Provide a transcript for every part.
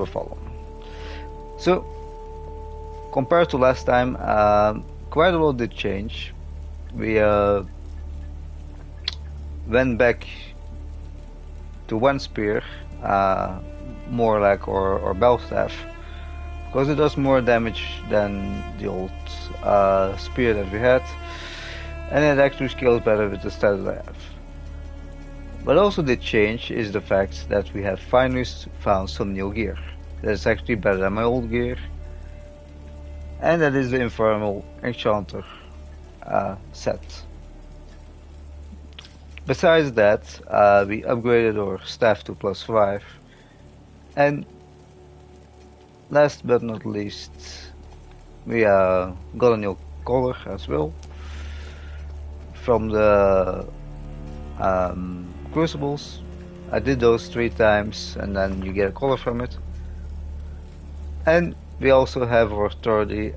the following. So, compared to last time, quite a lot did change. We went back to one spear, more like our bell staff, because it does more damage than the old spear that we had, and it actually scales better with the stats I have. What also did change is the fact that we have finally found some new gear that is actually better than my old gear, and that is the Infernal Enchanter set. Besides that, we upgraded our staff to +5, and last but not least, we got a new color as well from the crucibles. I did those 3 times and then you get a color from it. And we also have our 30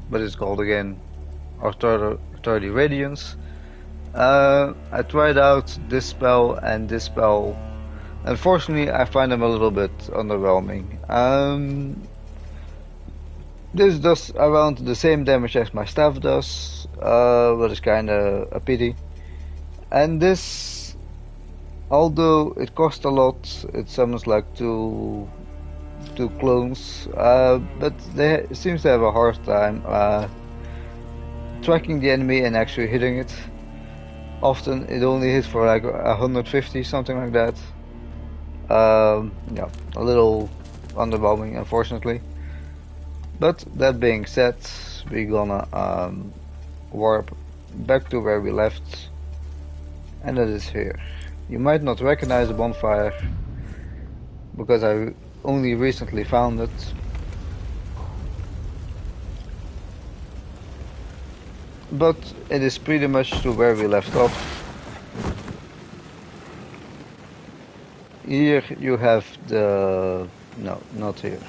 what is it called again, our 30 radiance. I tried out this spell and this spell. Unfortunately, I find them a little bit underwhelming. This does around the same damage as my staff does, but it's kinda a pity. And this, although it costs a lot, it summons like two clones, but they seems to have a hard time tracking the enemy and actually hitting it. Often it only hits for like 150, something like that. Yeah, a little underwhelming, unfortunately. But that being said, we're gonna warp back to where we left, and that is here. You might not recognize the bonfire because I only recently found it. But it is pretty much to where we left off. Here you have the... no, not here.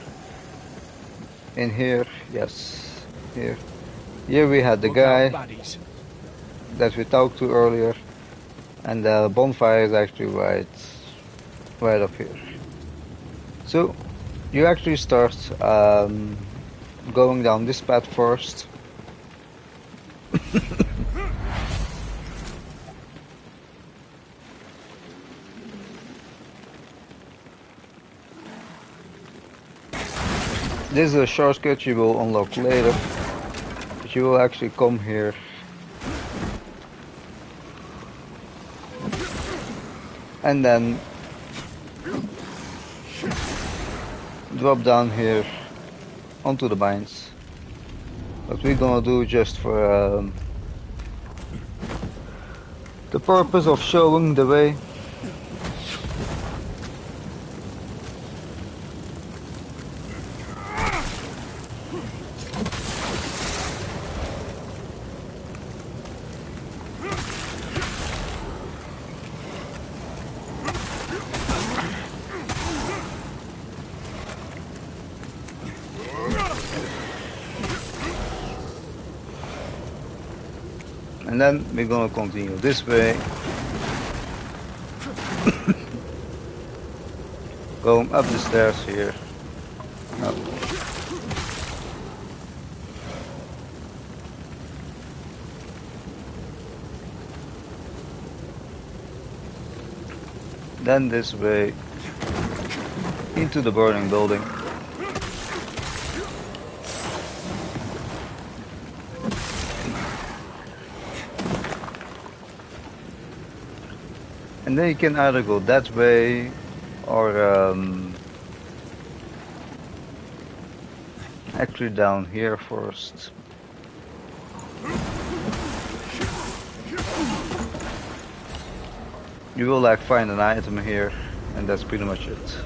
In here, yes, here. Here we had the guy that we talked to earlier, and the bonfire is actually right up here. So you actually start going down this path first. This is a shortcut you will unlock later, but you will actually come here and then drop down here onto the mines. What we're gonna do just for the purpose of showing the way. And then we're gonna continue this way, going up the stairs here. Up. Then this way into the burning building. And then you can either go that way or actually down here first. You will like find an item here, and that's pretty much it.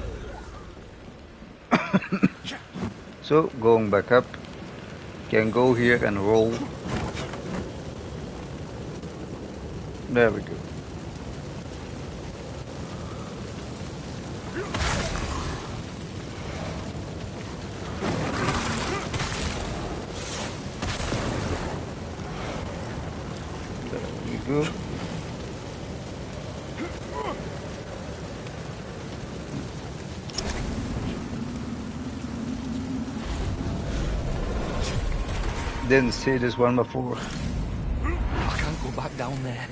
So going back up, you can go here and roll. There we go. Good. didn't see this one before. I can't go back down there.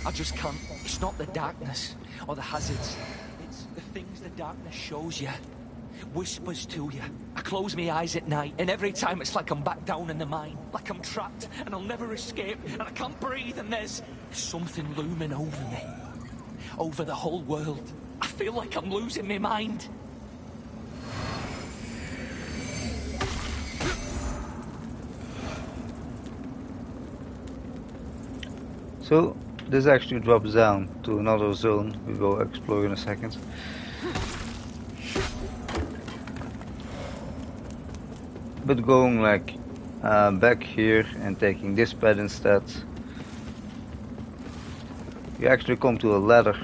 I just can't. It's not the darkness or the hazards. It's the things the darkness shows you. Whispers to you. I close my eyes at night, and every time it's like I'm back down in the mine. Like I'm trapped, and I'll never escape, and I can't breathe, and there's something looming over me. Over the whole world. I feel like I'm losing my mind. So this actually drops down to another zone we will explore in a second. But going like back here and taking this pad instead, you actually come to a ladder.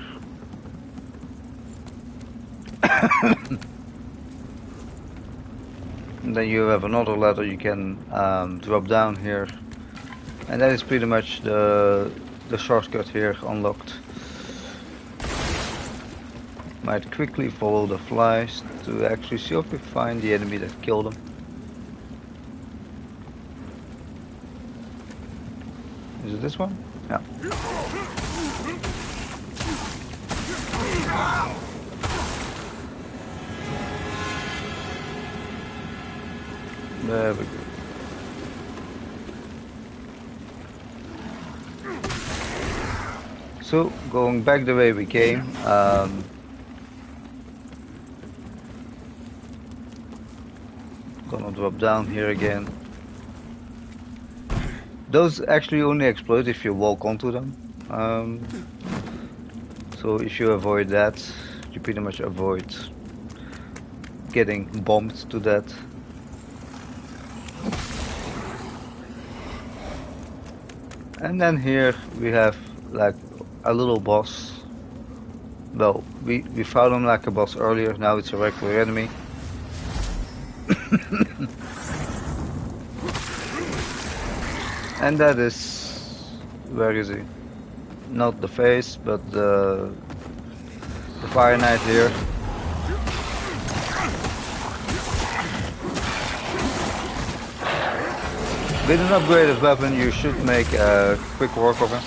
And then you have another ladder you can drop down here, and that is pretty much the shortcut here unlocked. Might quickly follow the flies to actually see if we find the enemy that killed them. Is it this one? Yeah. There we go. So, going back the way we came, gonna drop down here again. Those actually only explode if you walk onto them. So if you avoid that, you pretty much avoid getting bombed to death. And then here we have like a little boss. Well, we found him like a boss earlier, now it's a regular enemy. And that is, where is he? Not the face, but the Fire Knight here. With an upgraded weapon you should make a quick work of him.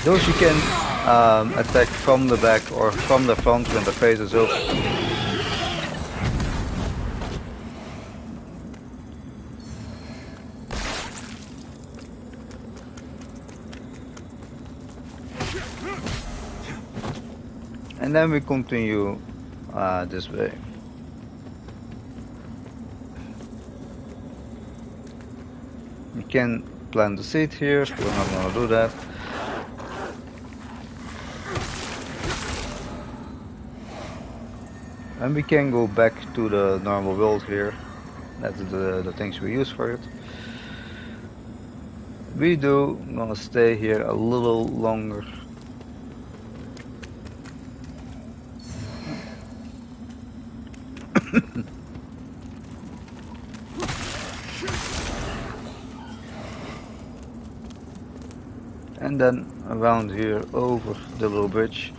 Those you can attack from the back or from the front when the face is open. And then we continue this way. You can plant the seed here, we're not gonna do that. And we can go back to the normal world here. That's the things we use for it. We do gonna stay here a little longer. And then around here over the little bridge,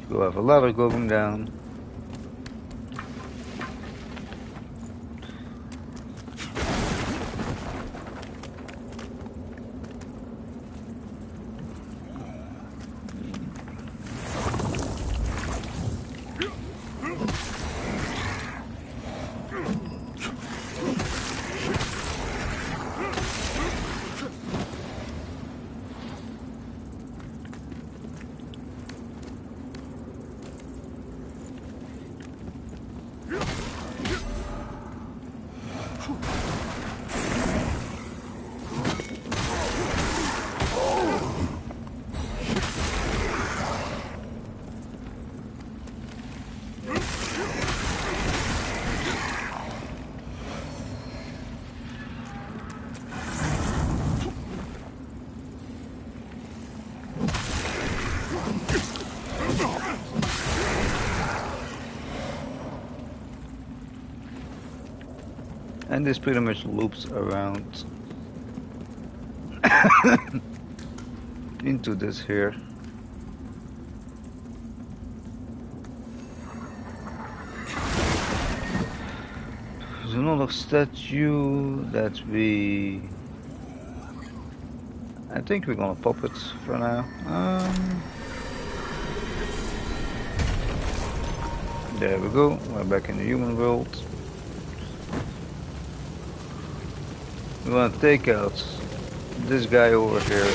you have a ladder going down. And this pretty much loops around. into this here. There's another statue that I think we're gonna pop it for now. There we go, we're back in the human world. We want to take out this guy over here.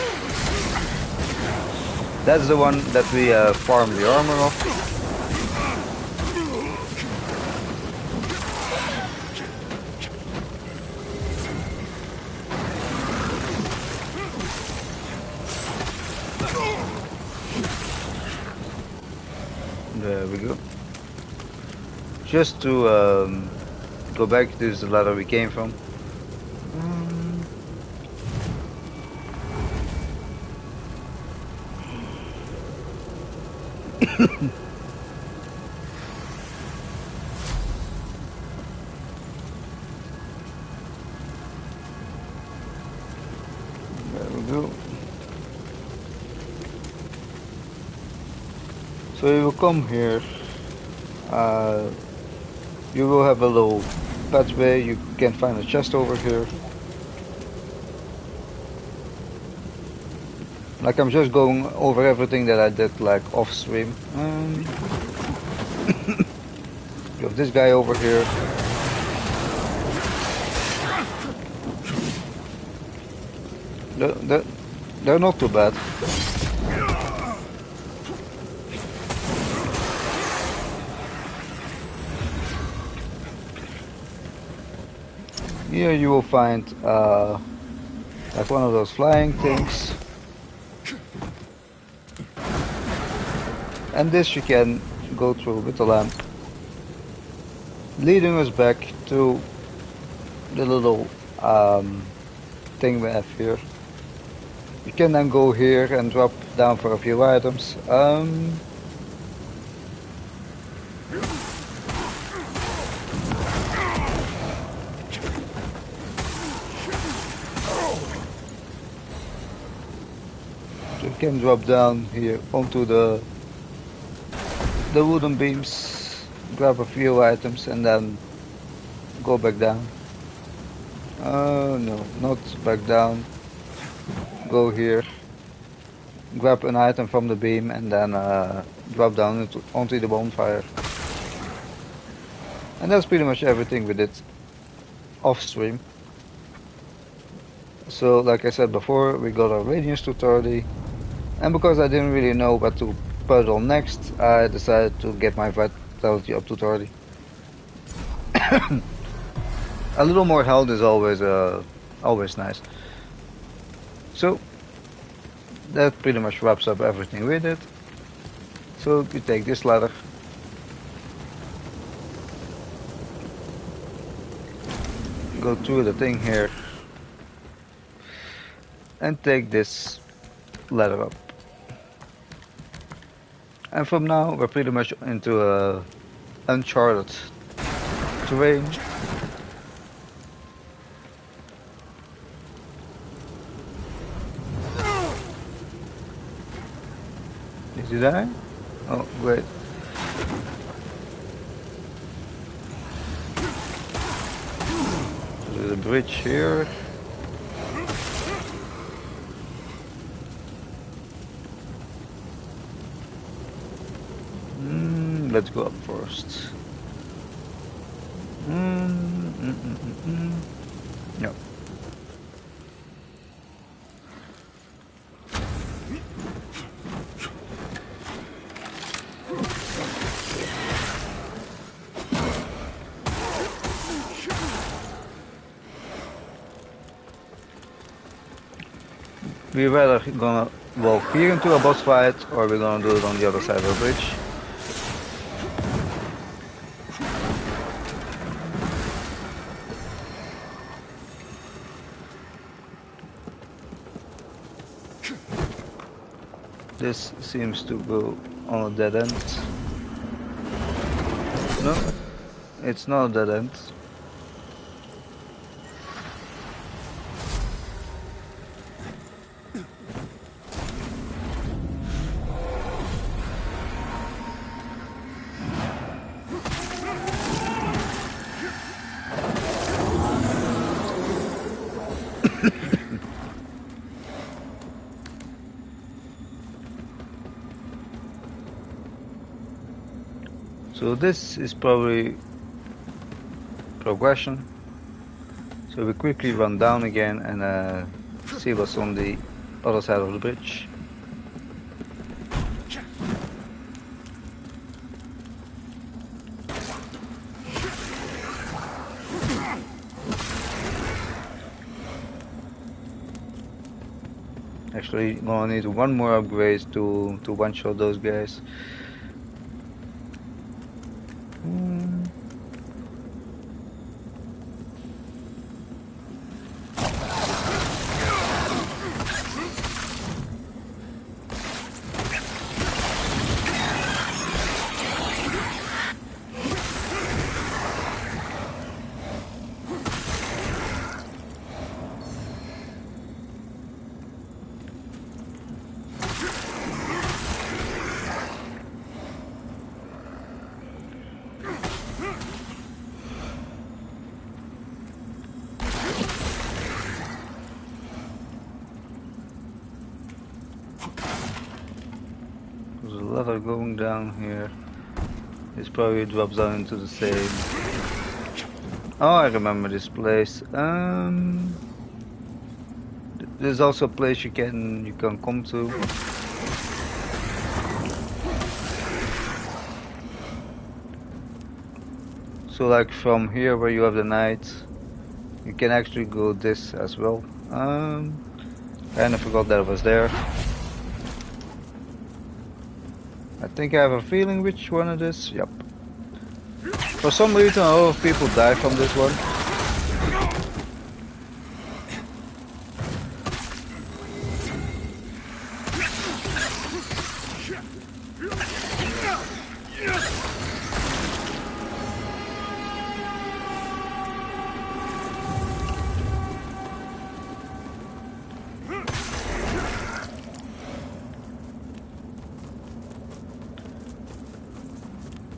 That's the one that we farm the armor of. There we go. Just to go back, this is the ladder we came from. There we go. So you will come here. You will have a little pathway. You can find a chest over here. Like I'm just going over everything that I did like off stream. You have this guy over here. They're not too bad. Here you will find like one of those flying things. And this you can go through with the lamp, leading us back to the little thing we have here. You can then go here and drop down for a few items. So you can drop down here onto the wooden beams, grab a few items and then go back down. No, not back down. Go here, grab an item from the beam and then drop down onto the bonfire. And that's pretty much everything we did off stream. So like I said before, we got our radius to 30, and because I didn't really know what to put on next, I decided to get my vitality up to 30. A little more health is always nice. So that pretty much wraps up everything we did. So we take this ladder, go through the thing here, and take this ladder up. And from now we're pretty much into uncharted terrain. Did he die? Oh, great. There's a bridge here. Let's go up first. No. We're either gonna walk here into a boss fight or we're gonna do it on the other side of the bridge. This seems to go on a dead end. No, it's not a dead end. So this is probably progression. So we quickly run down again and see what's on the other side of the bridge. Actually, gonna need one more upgrade to one-shot those guys. There's a ladder going down here. This probably drops down into the same. Oh, I remember this place. There's also a place you can come to. So like from here where you have the night, you can actually go this as well. Kinda forgot that it was there. I think I have a feeling which one it is. Yep. For some reason a lot of people die from this one.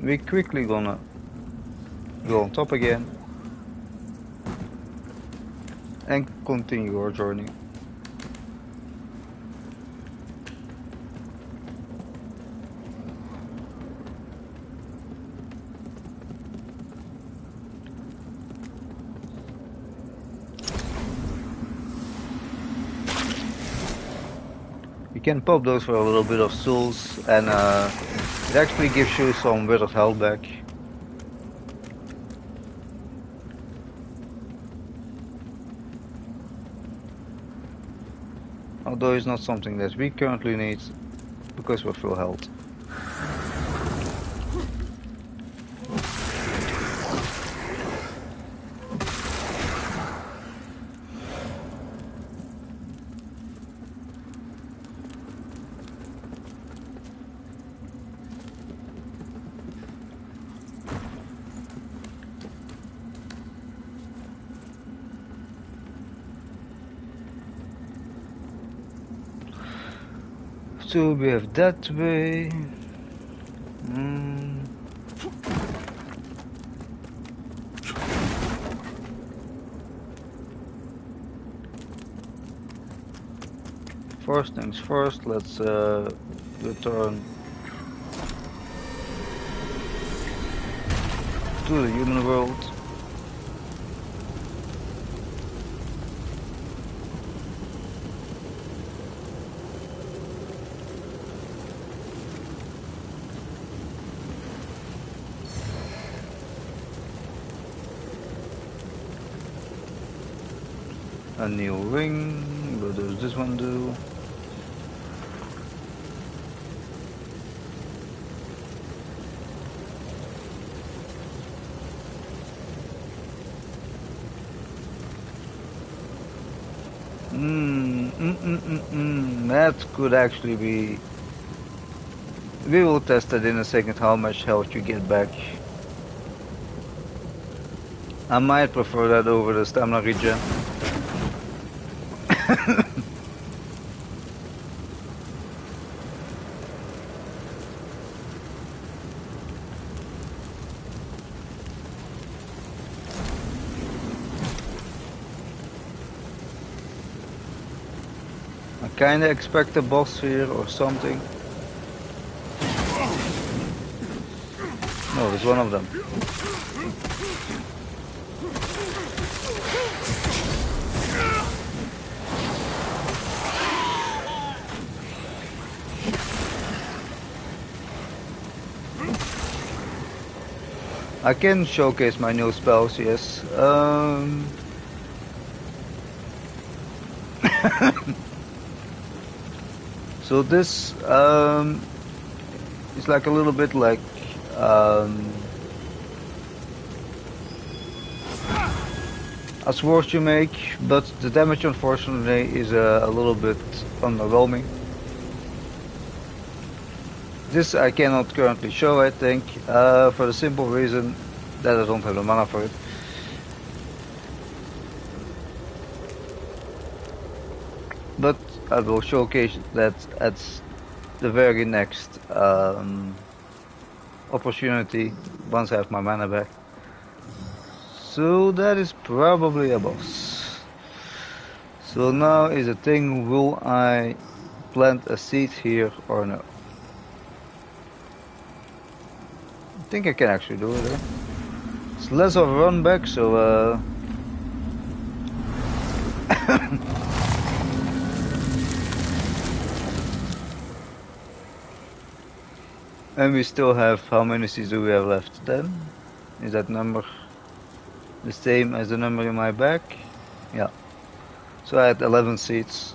We're quickly gonna go on top again and continue our journey. You can pop those for a little bit of souls, and it actually gives you some bit of health back. Although it's not something that we currently need, because we're full health. So we have that way. First things first, let's return to the human world. A new ring, what does this one do? That could actually be... We will test it in a second how much health you get back. I might prefer that over the stamina regen. I kinda expect a boss here or something. No, there's one of them. I can showcase my new spells, yes. So this is like a little bit like a sword you make, but the damage unfortunately is a little bit underwhelming. This I cannot currently show, I think, for the simple reason that I don't have the mana for it. But I will showcase that at the very next opportunity once I have my mana back. So that is probably a boss. So now is the thing, will I plant a seed here or no? I think I can actually do it. It's less of a run back, so and we still have, how many seeds do we have left then? Is that number the same as the number in my back? Yeah. So I had 11 seeds.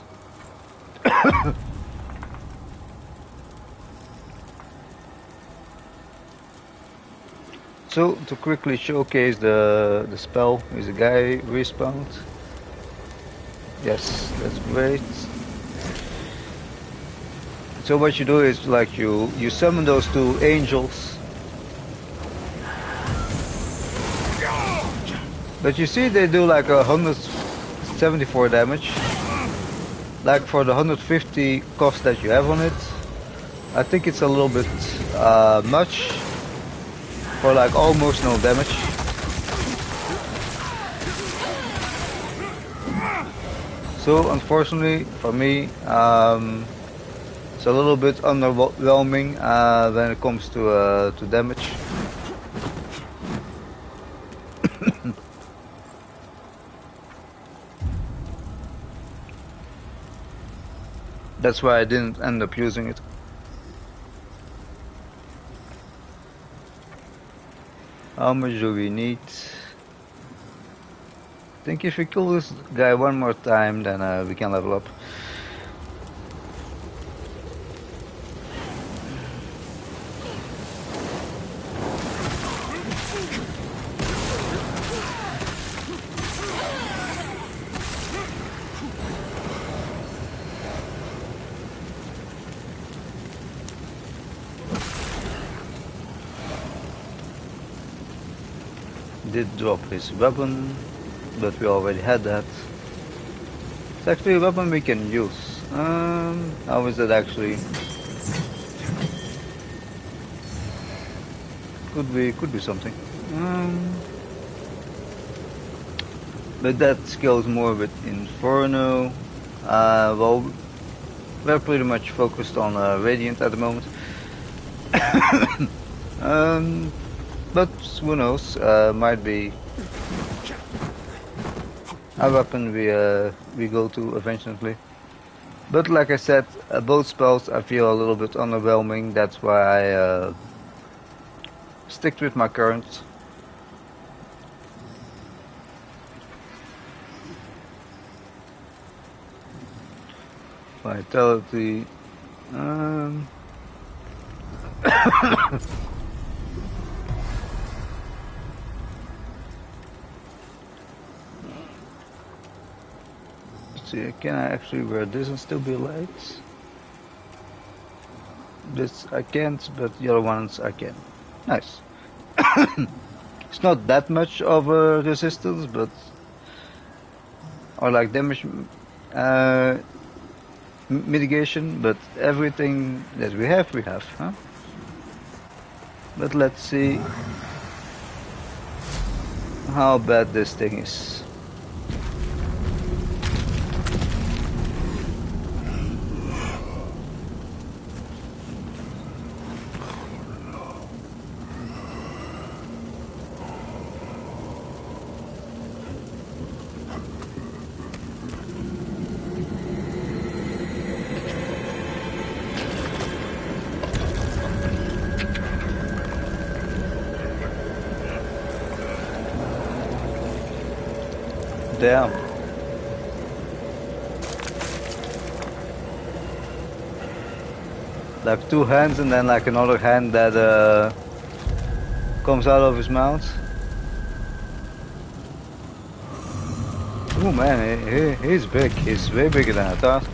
So to quickly showcase the spell, is a guy respawned. Yes, that's great. So what you do is like you summon those two angels. But you see they do like 174 damage. Like for the 150 cost that you have on it, I think it's a little bit much for like almost no damage. So unfortunately for me, it's a little bit underwhelming when it comes to damage. That's why I didn't end up using it. How much do we need? I think if we kill this guy one more time, then we can level up. Did drop his weapon, but we already had that. It's actually a weapon we can use. How is that actually? Could be something. But that scales more with Inferno. Well, we're pretty much focused on Radiant at the moment. But who knows? Might be a weapon we go to eventually. But like I said, both spells I feel a little bit underwhelming. That's why I stick with my current. Vitality. See, can I actually wear this and still be light? This I can't, but the other ones I can. Nice. It's not that much of a resistance, but or like damage mitigation, but everything that we have, huh? But let's see how bad this thing is. Damn. Like two hands and then like another hand that comes out of his mouth. Oh man, he's big. He's way bigger than I thought.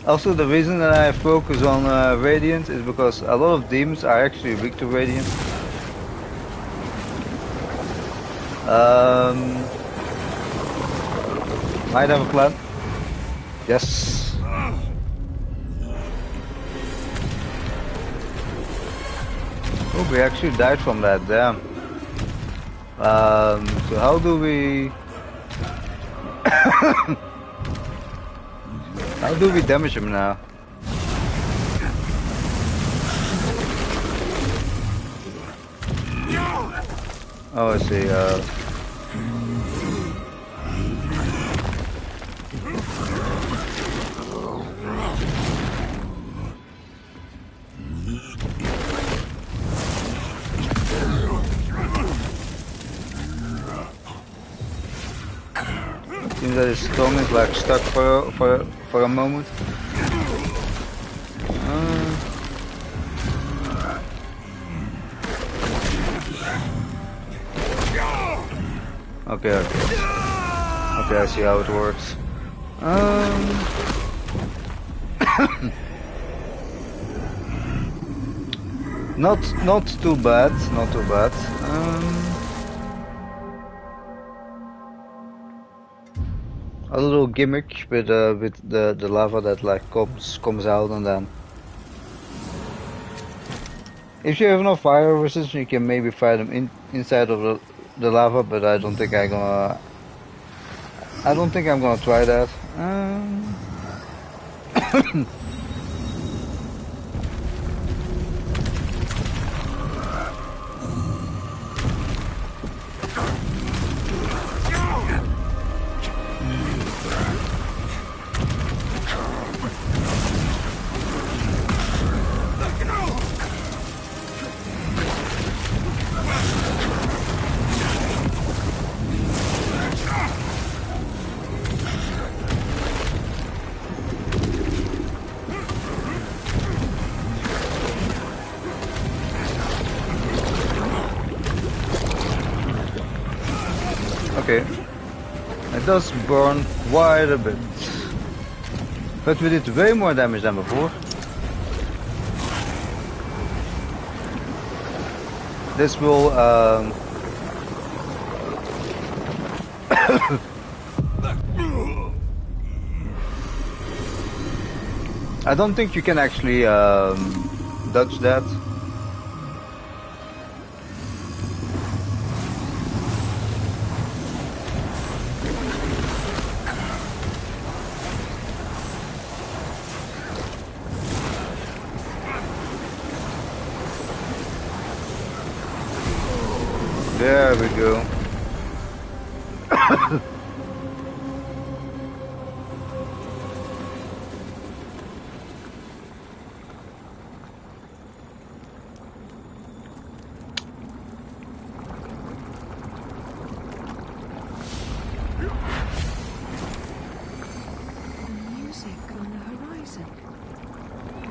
Also, the reason that I focus on Radiant is because a lot of demons are actually weak to Radiant. Might have a plan. Yes. Oh, we actually died from that, damn. So how do we... how do we damage him now? Oh, I see, seems that his tongue is like stuck for a moment. Okay, okay, I see how it works. Not too bad, not too bad. A little gimmick with the lava that like comes out, and then if you have no fire resistance, you can maybe fire them inside of the lava. But I don't think I'm gonna try that. Okay, it does burn quite a bit, but we did way more damage than before. This will I don't think you can actually dodge that. There we go.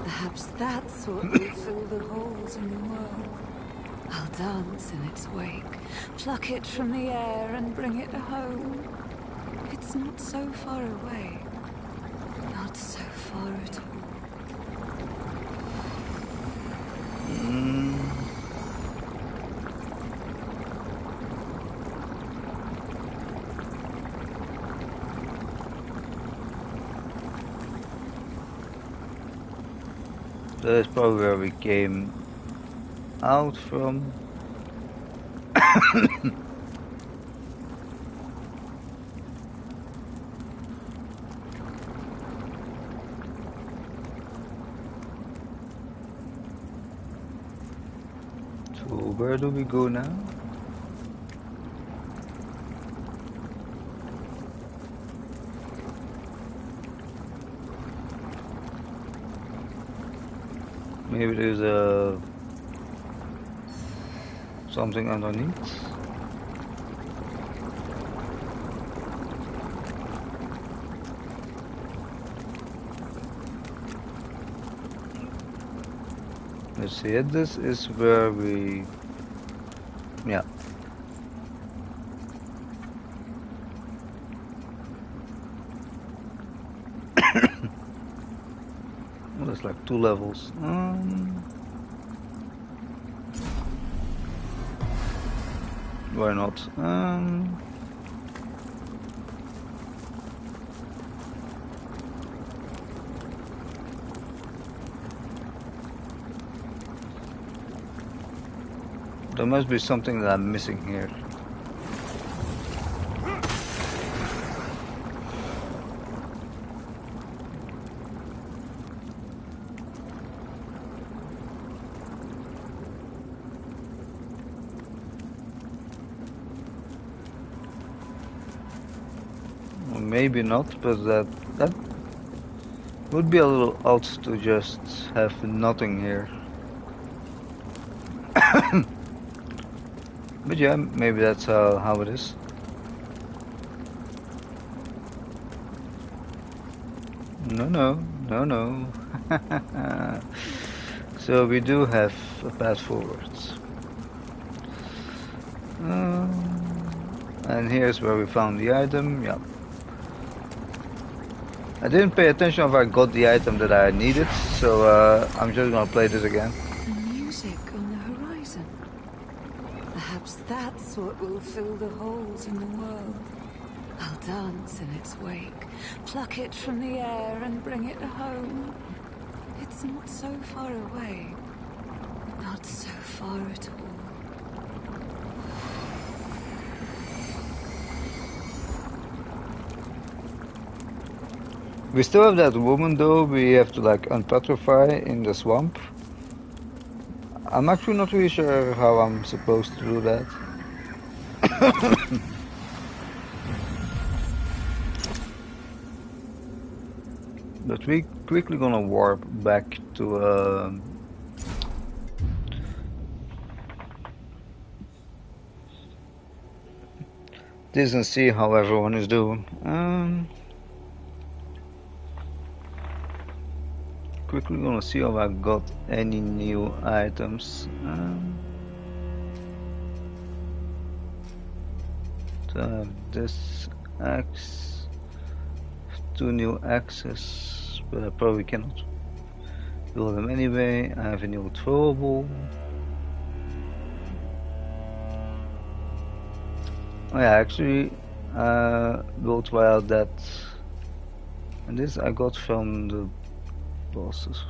Perhaps that's what will fill the holes in the world. I'll dance in its wake, pluck it from the air and bring it home. It's not so far away. Not so far at all. That's probably where we came out from. So where do we go now? Maybe there's a something underneath. Let's see. This is where we, yeah. Well, there's like 2 levels. Why not? There must be something that I'm missing here. Well, maybe not, but that would be a little odd to just have nothing here. But yeah, maybe that's how it is. No. So we do have a path forward. And here's where we found the item, yeah. I didn't pay attention if I got the item that I needed, so I'm just gonna play this again. The music on the horizon. Perhaps that's what will fill the holes in the world. I'll dance in its wake, pluck it from the air and bring it home. It's not so far away. Not so far at all. We still have that woman though, we have to like unpetrify in the swamp. I'm actually not really sure how I'm supposed to do that. But we quickly gonna warp back to this and see how everyone is doing. Quickly gonna see if I got any new items. So I have this axe, 2 new axes, but I probably cannot build them anyway. I have a new throwable. Oh yeah, actually, built while that, and this I got from the bosses.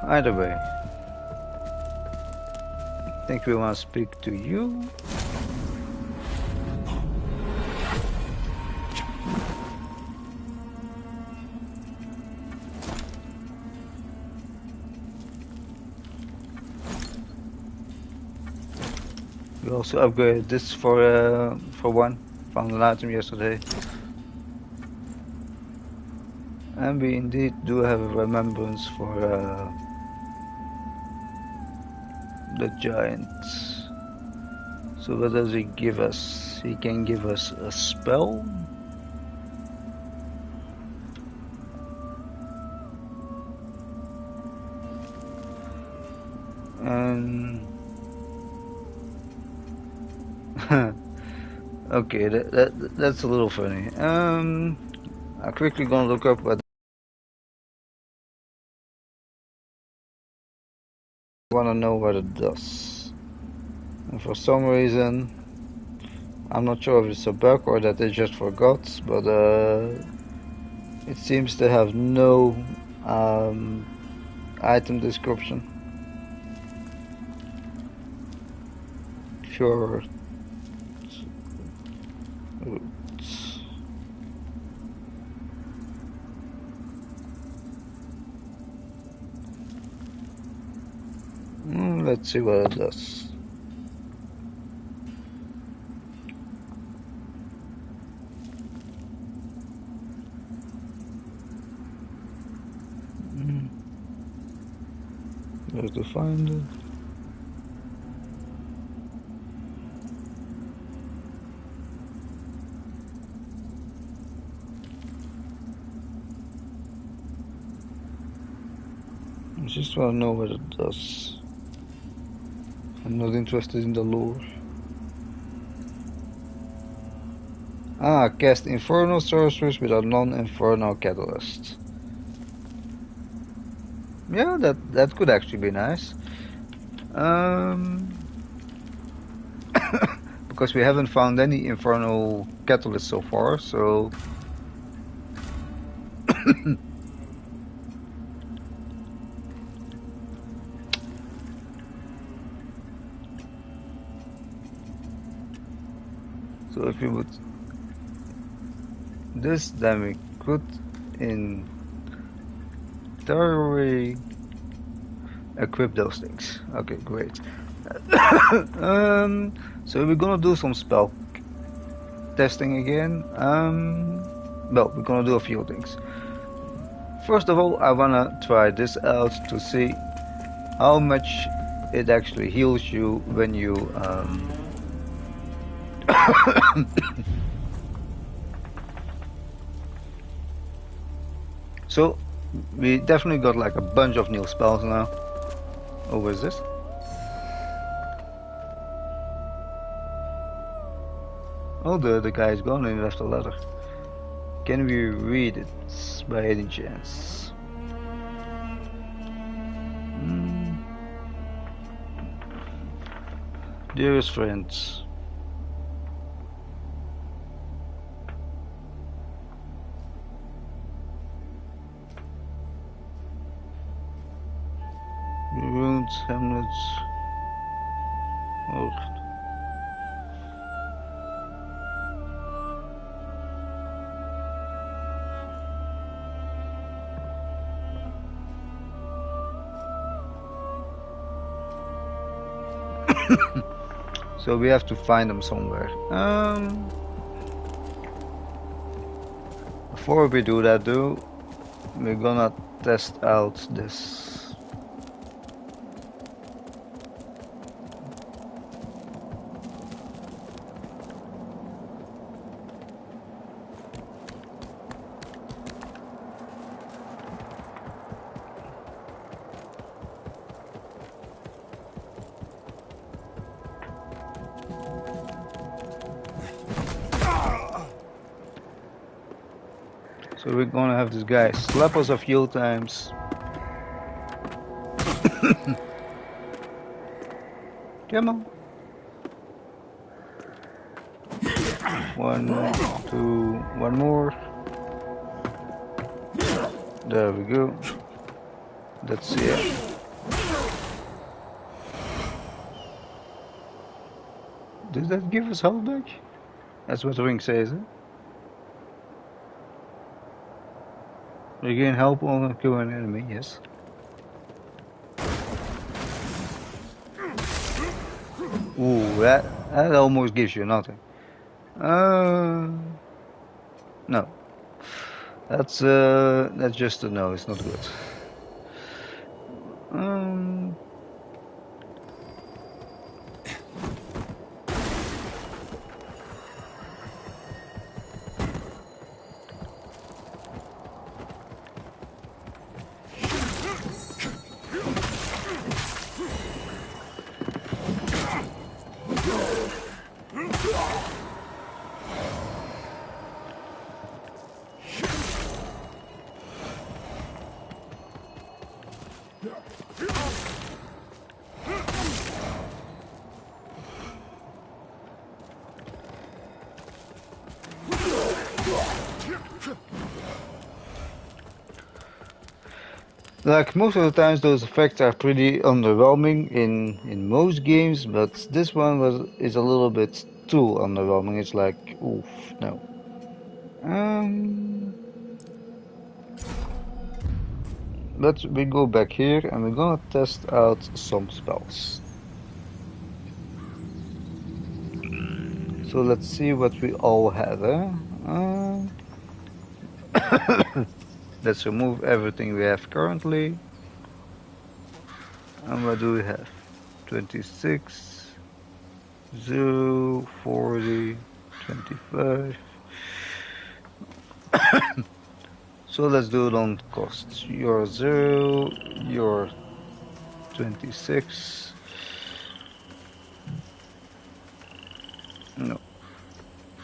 Either way, I think we want to speak to you. We also upgraded this for one. Found an item yesterday. And we indeed do have a remembrance for the giant. So what does he give us? He can give us a spell. And okay, that's a little funny. I'm quickly gonna look up what I wanna know what it does. And for some reason, I'm not sure if it's a bug or that they just forgot, but it seems to have no item description. Sure. Let's see what it does. Where to find it? I just want to know what it does. I'm not interested in the lore. Cast Infernal Sorcerers with a non-Infernal Catalyst. Yeah, that could actually be nice. Because we haven't found any Infernal Catalyst so far, so... So if we would... This, then we could in theory equip those things. Okay, great. So we're gonna do some spell testing again. Well, we're gonna do a few things. First of all, I wanna try this out to see how much it actually heals you when you So we definitely got like a bunch of new spells now. Oh, what is this? Oh, the guy is gone and he left a letter. Can we read it by any chance? Dearest friends, ruins, hamlets, oh. So we have to find them somewhere. Before we do that though, we're gonna test out this. So we're gonna have this guy slap us a few times. Come on. 1, 2, one more. There we go. That's it. Does that give us health back? That's what the ring says, eh? Regain help on kill an enemy, yes. Ooh, that almost gives you nothing. No. That's just a no, it's not good. Like most of the times those effects are pretty underwhelming in most games, but this one is a little bit too underwhelming. It's like, oof, no. But we go back here and we're gonna test out some spells. So let's see what we all have, let's remove everything we have currently. And what do we have? 26, 0, 40, 25. So let's do it on costs. You're 0, you're 26. No,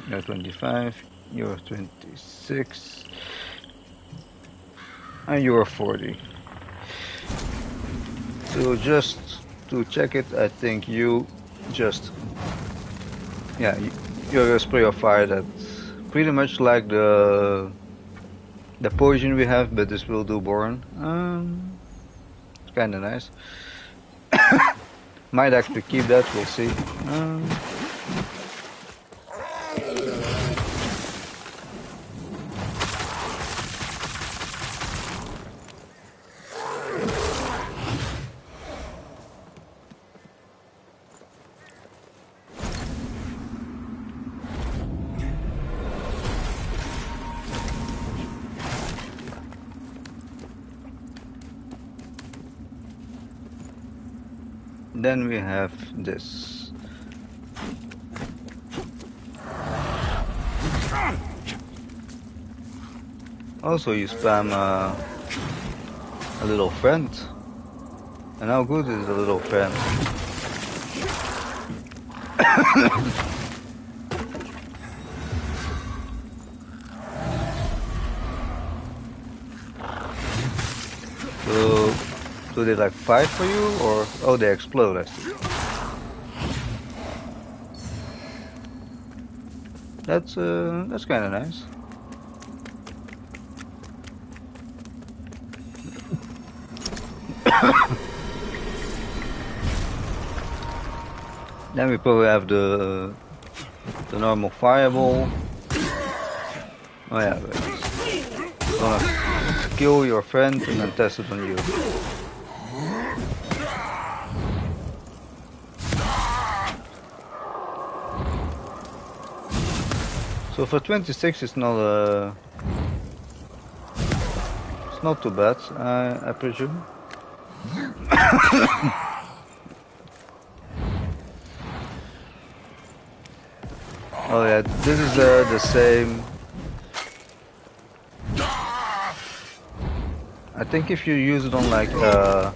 you're 25, you're 26, and you're 40. So just to check it, I think you just, yeah, you're a spray of fire that's pretty much like the poison we have, but this will do burn. It's kind of nice. Might actually keep that, we'll see. Then we have this. Also you spam a little friend. And how good is a little friend? So do they like fight for you, or oh, they explode? I see. That's kind of nice. Then we probably have the normal fireball. Oh yeah, gonna kill your friend and then test it on you. So for 26 it's not it's not too bad, I presume. Oh yeah, this is the same. I think if you use it on like a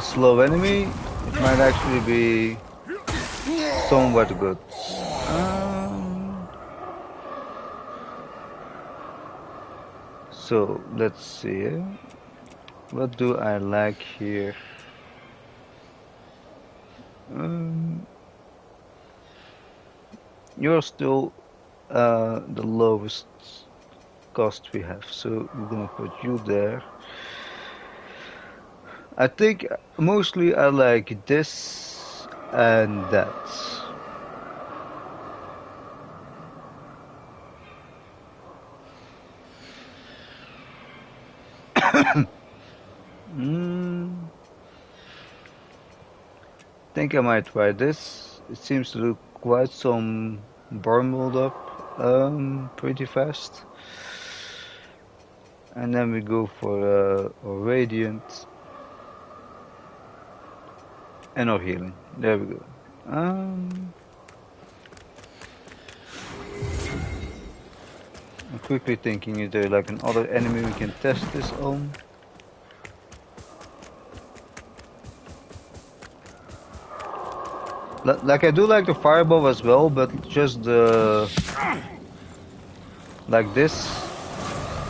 slow enemy, it might actually be somewhat good. So let's see. What do I like here? You're still the lowest cost we have, so we're gonna put you there. I think mostly I like this and that. Think I might try this. It seems to do quite some burn build up pretty fast. And then we go for a radiant and our healing. There we go. I'm quickly thinking, is there like another enemy we can test this on? Like I do like the fireball as well, but just the like this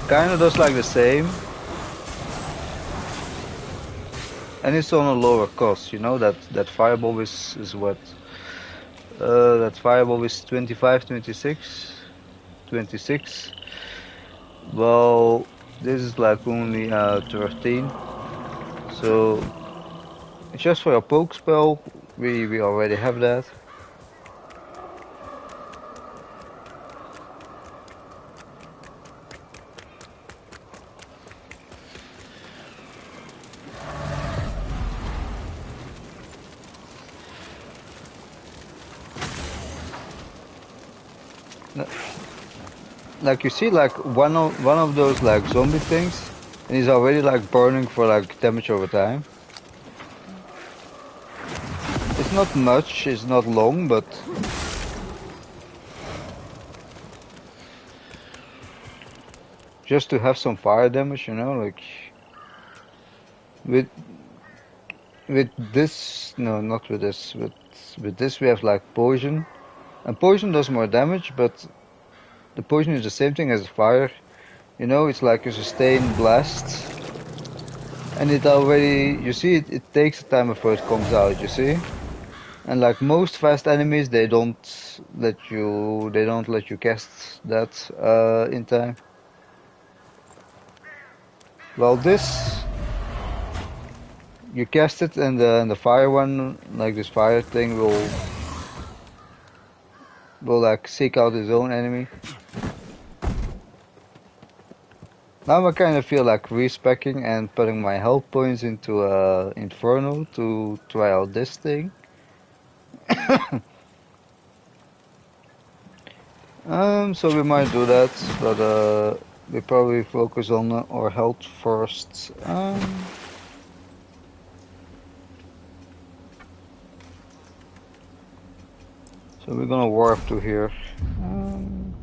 kind of does like the same, and it's on a lower cost. You know that fireball is what that fireball is 25, 26, 26. Well, this is like only 13, so just for a poke spell, we already have that. N- Like you see, like one of those like zombie things, and he's already like burning for like damage over time. It's not much, it's not long, but just to have some fire damage, you know, like with with this, no, not with this, with this we have like poison, and poison does more damage, but the poison is the same thing as fire, you know, it's like a sustained blast, and it already, you see, it takes a time before it comes out, you see, and like most fast enemies, they don't let you cast that in time. Well, this you cast it, and the fire one, like this fire thing, will like seek out his own enemy. Now I kind of feel like respecking and putting my health points into Inferno to try out this thing. So we might do that, but we probably focus on our health first. So we're gonna warp to here. Um,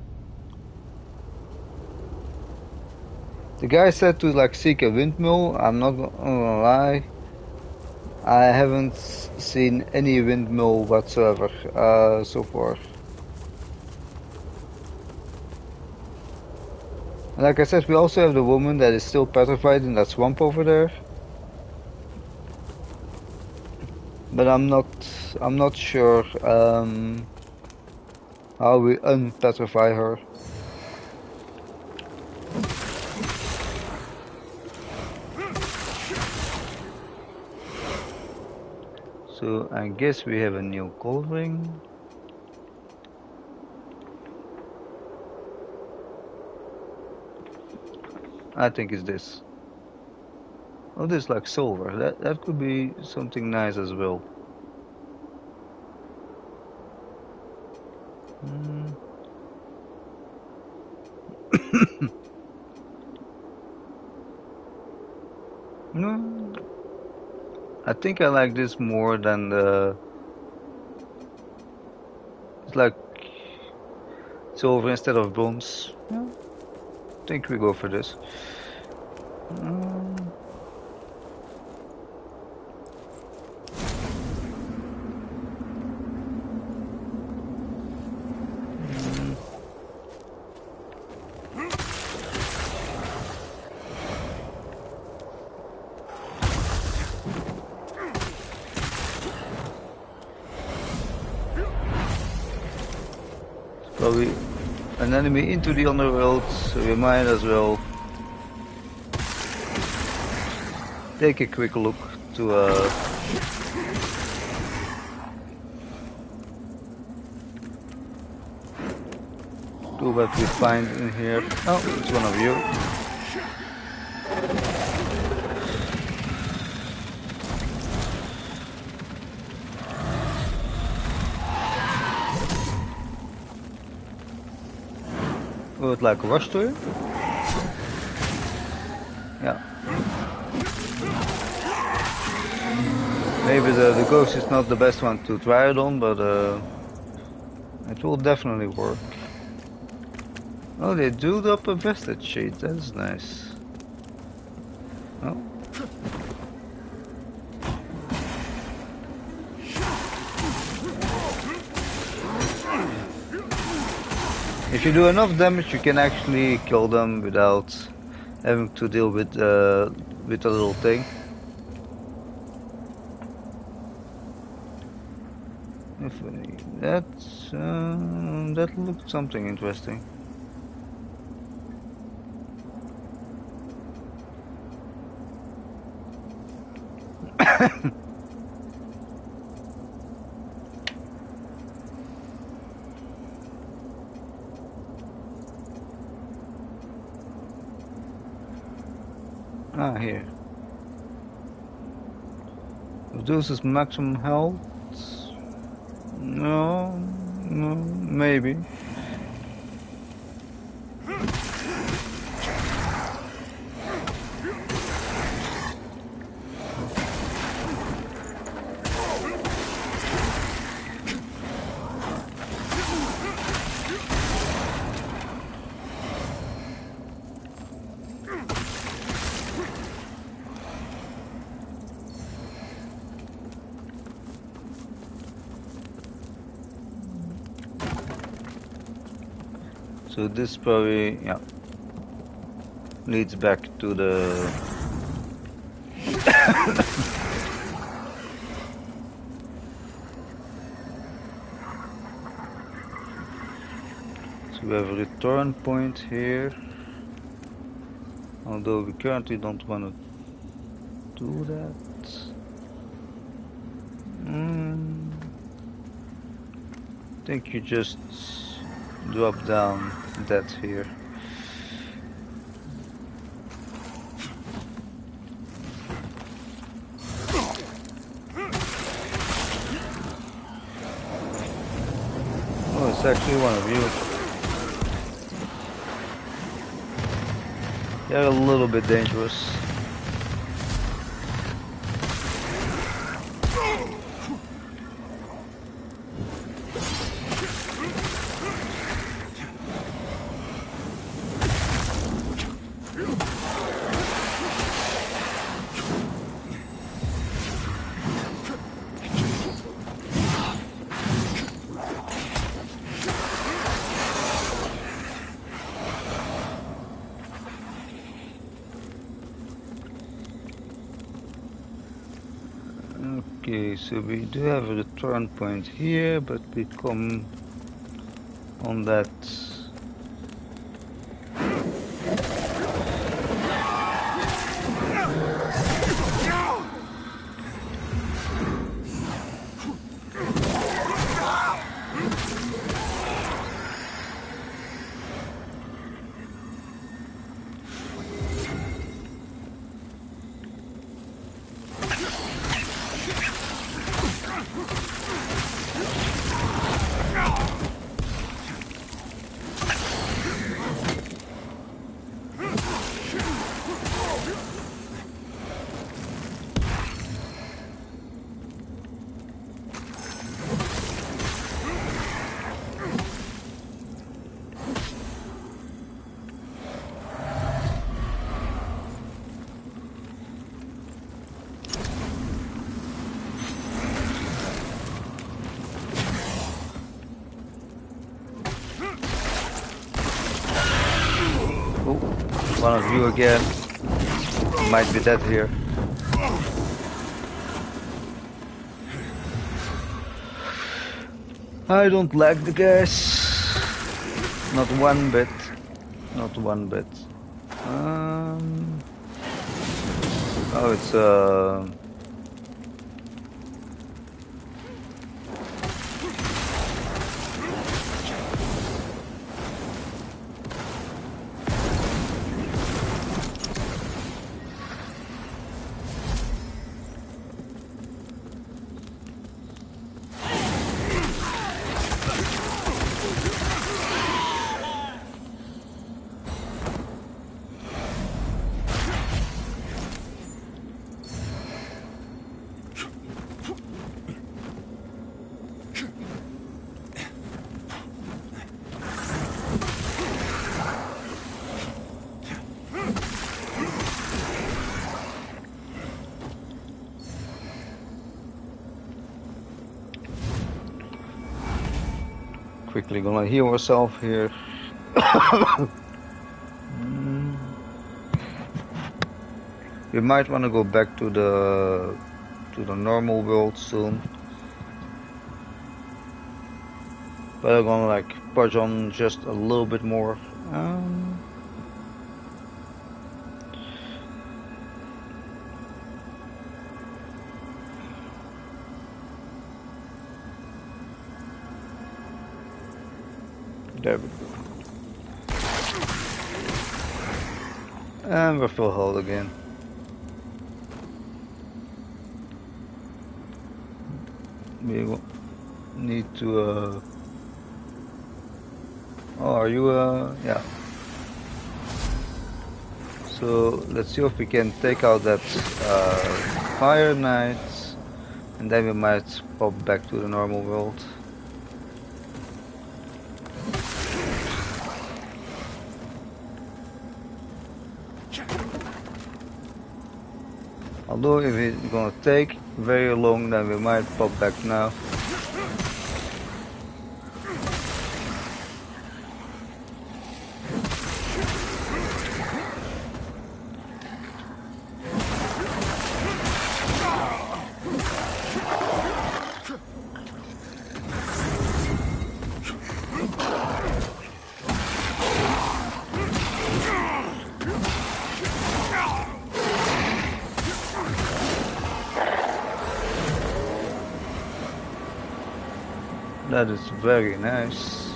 the guy said to like seek a windmill. I'm not gonna lie. I haven't seen any windmill whatsoever so far. And like I said, we also have the woman that is still petrified in that swamp over there. But I'm not sure how we unpetrify her. So I guess we have a new gold ring. I think it's this. Oh, this is like silver. That could be something nice as well. Mm. No, I think I like this more than the. It's like silver instead of bronze. Yeah, I think we go for this. Um, mm, Probably an enemy into the underworld, so we might as well take a quick look to what we find in here. Oh, it's one of you. Would like rush to it? Yeah. Maybe the ghost is not the best one to try it on, but it will definitely work. Oh, they do up a vested sheet. That's nice. Oh. If you do enough damage, you can actually kill them without having to deal with a little thing. That looked something interesting. Ah, here. Reduces maximum health. No, no, maybe. So this probably, yeah, leads back to the so we have a return point here, although we currently don't want to do that. I think you just drop down that here. Oh, it's actually one of you. They're a little bit dangerous. Okay, so we do have a return point here, but we come on that. One of you again. Might be dead here. I don't like the gas. Not one bit. Not one bit. Oh, it's quickly gonna heal ourselves here. We might want to go back to the normal world soon, but I'm gonna like push on just a little bit more. There we go. And we're full health again. We need to oh, are you yeah. So let's see if we can take out that fire knight, and then we might pop back to the normal world. Although if it's gonna take very long, then we might pop back now. That is very nice.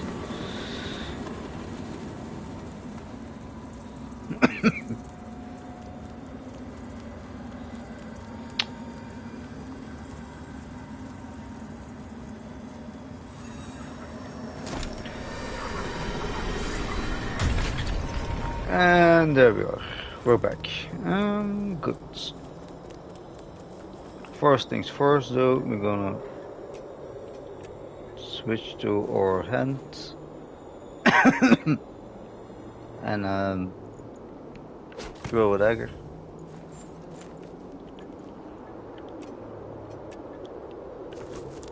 And there we are. We're back. Good. First things first though, we're gonna switch to our hand and throw a dagger.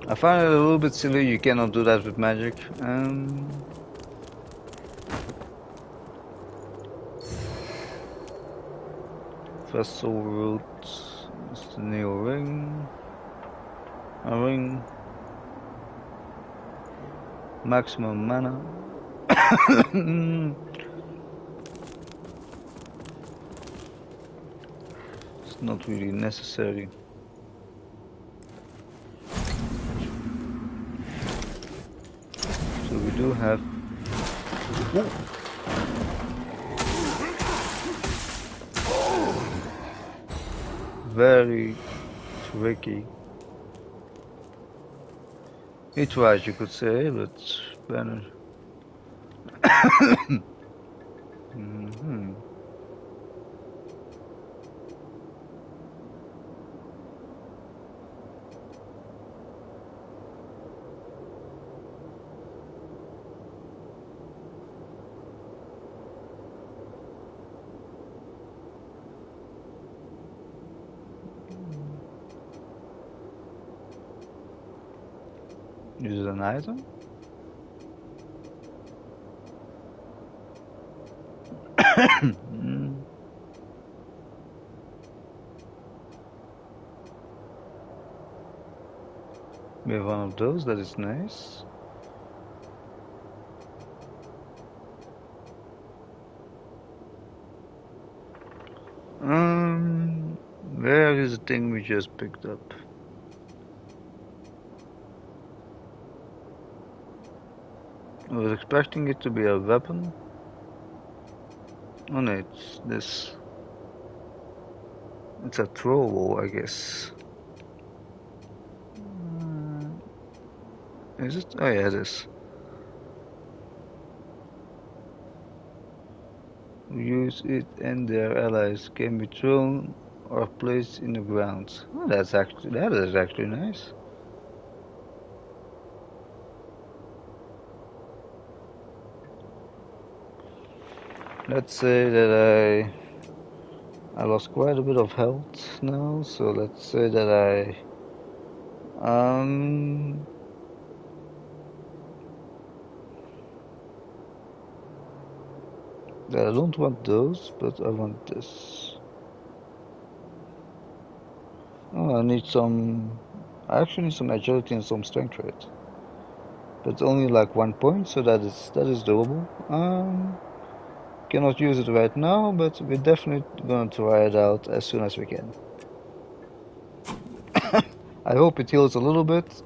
I find it a little bit silly you cannot do that with magic. Vessel root is the new ring. A ring. Maximum mana. It's not really necessary. So we do have. Ooh. Very tricky. He tried, you could say, but better. Mm-hmm. Use an item? We have one of those, that is nice. Where is the thing we just picked up? I was expecting it to be a weapon. Oh no, it's this. It's a throwable, I guess. Is it? Oh yeah, it is. Use it and their allies can be thrown or placed in the ground. Oh, that is actually nice. Let's say that I lost quite a bit of health now, so let's say that that I don't want those, but I want this. Oh, I actually need some agility and some strength rate. But only like 1 point, so that is doable. Cannot use it right now, but we're definitely gonna try it out as soon as we can. I hope it heals a little bit,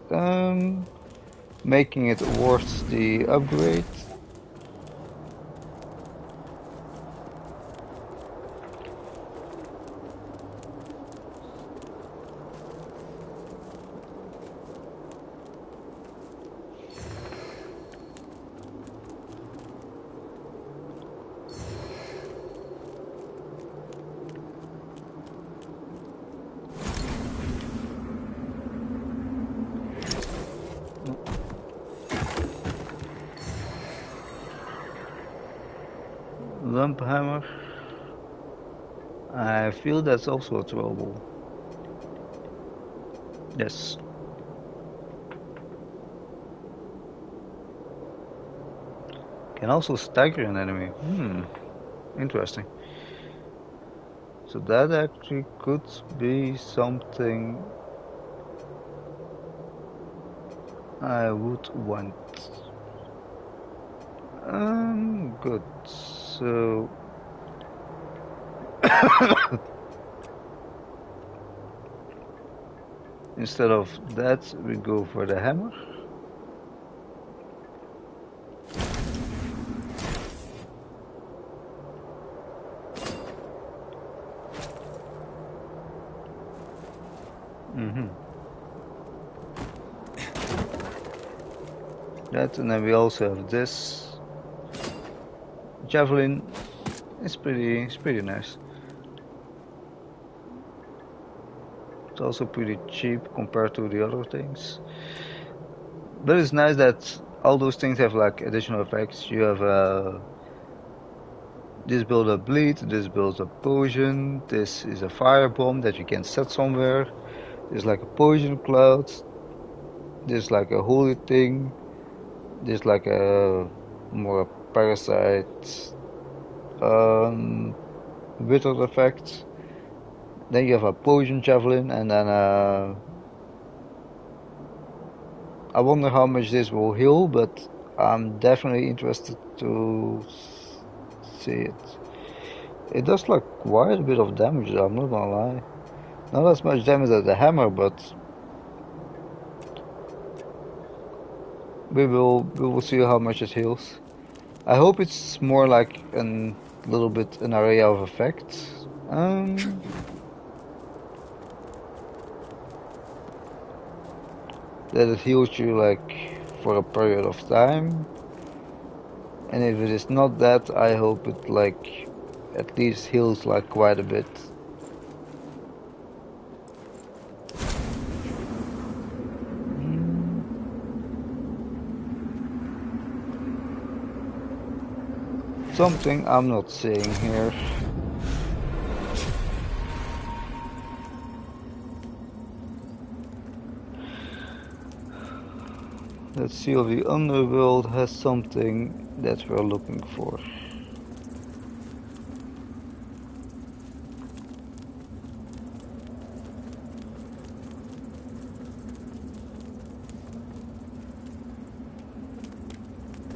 making it worth the upgrade. Lump hammer. I feel that's also a throwable. Yes. Can also stagger an enemy. Interesting. So that actually could be something I would want. Good. So instead of that, we go for the hammer. That, and then we also have this javelin. It's pretty nice. It's also pretty cheap compared to the other things. But it's nice that all those things have like additional effects. You have this builds up bleed, this builds up poison, this is a fire bomb that you can set somewhere. There's like a poison cloud. There's like a holy thing. There's like a more parasite withered effect. Then you have a poison javelin, and then I wonder how much this will heal, but I'm definitely interested to see it. It does like quite a bit of damage, I'm not gonna lie. Not as much damage as the hammer, but we will see how much it heals. I hope it's more like a little bit an array of effects. That it heals you like for a period of time. And if it is not that, I hope it like at least heals like quite a bit. Something I'm not seeing here. Let's see if the underworld has something that we're looking for.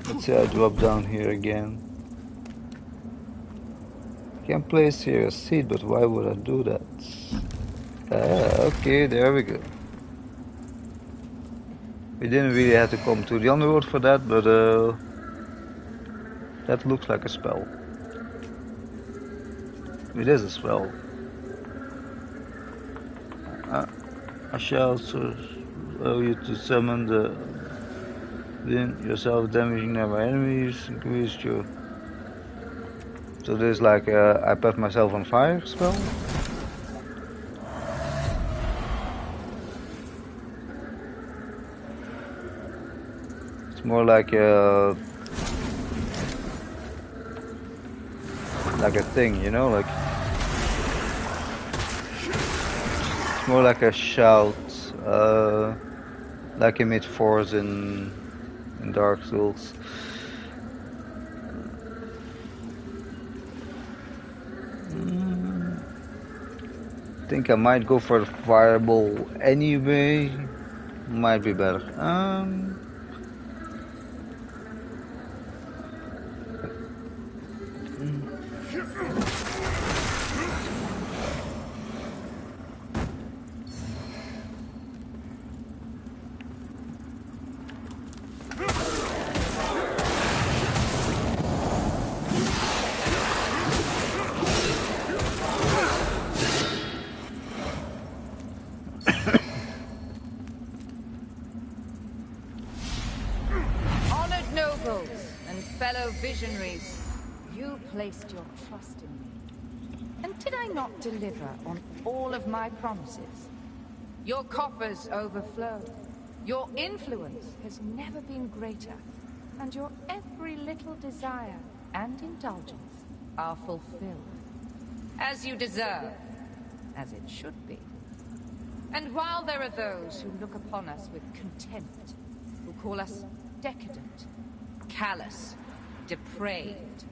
Let's say I drop down here again. Can place here a seed, but why would I do that? Okay, there we go. We didn't really have to come to the underworld for that, but that looks like a spell. It is a spell. I shall allow you to summon the wind yourself, damaging nearby enemies, increase your... So there's like a I put myself on fire spell? It's more like a thing, you know, like it's more like a shout, like emit force in Dark Souls. I think I might go for the fireball anyway. Might be better. Visionaries, you placed your trust in me. And did I not deliver on all of my promises? Your coffers overflow. Your influence has never been greater. And your every little desire and indulgence are fulfilled. As you deserve. As it should be. And while there are those who look upon us with contempt, who call us decadent, callous, depraved,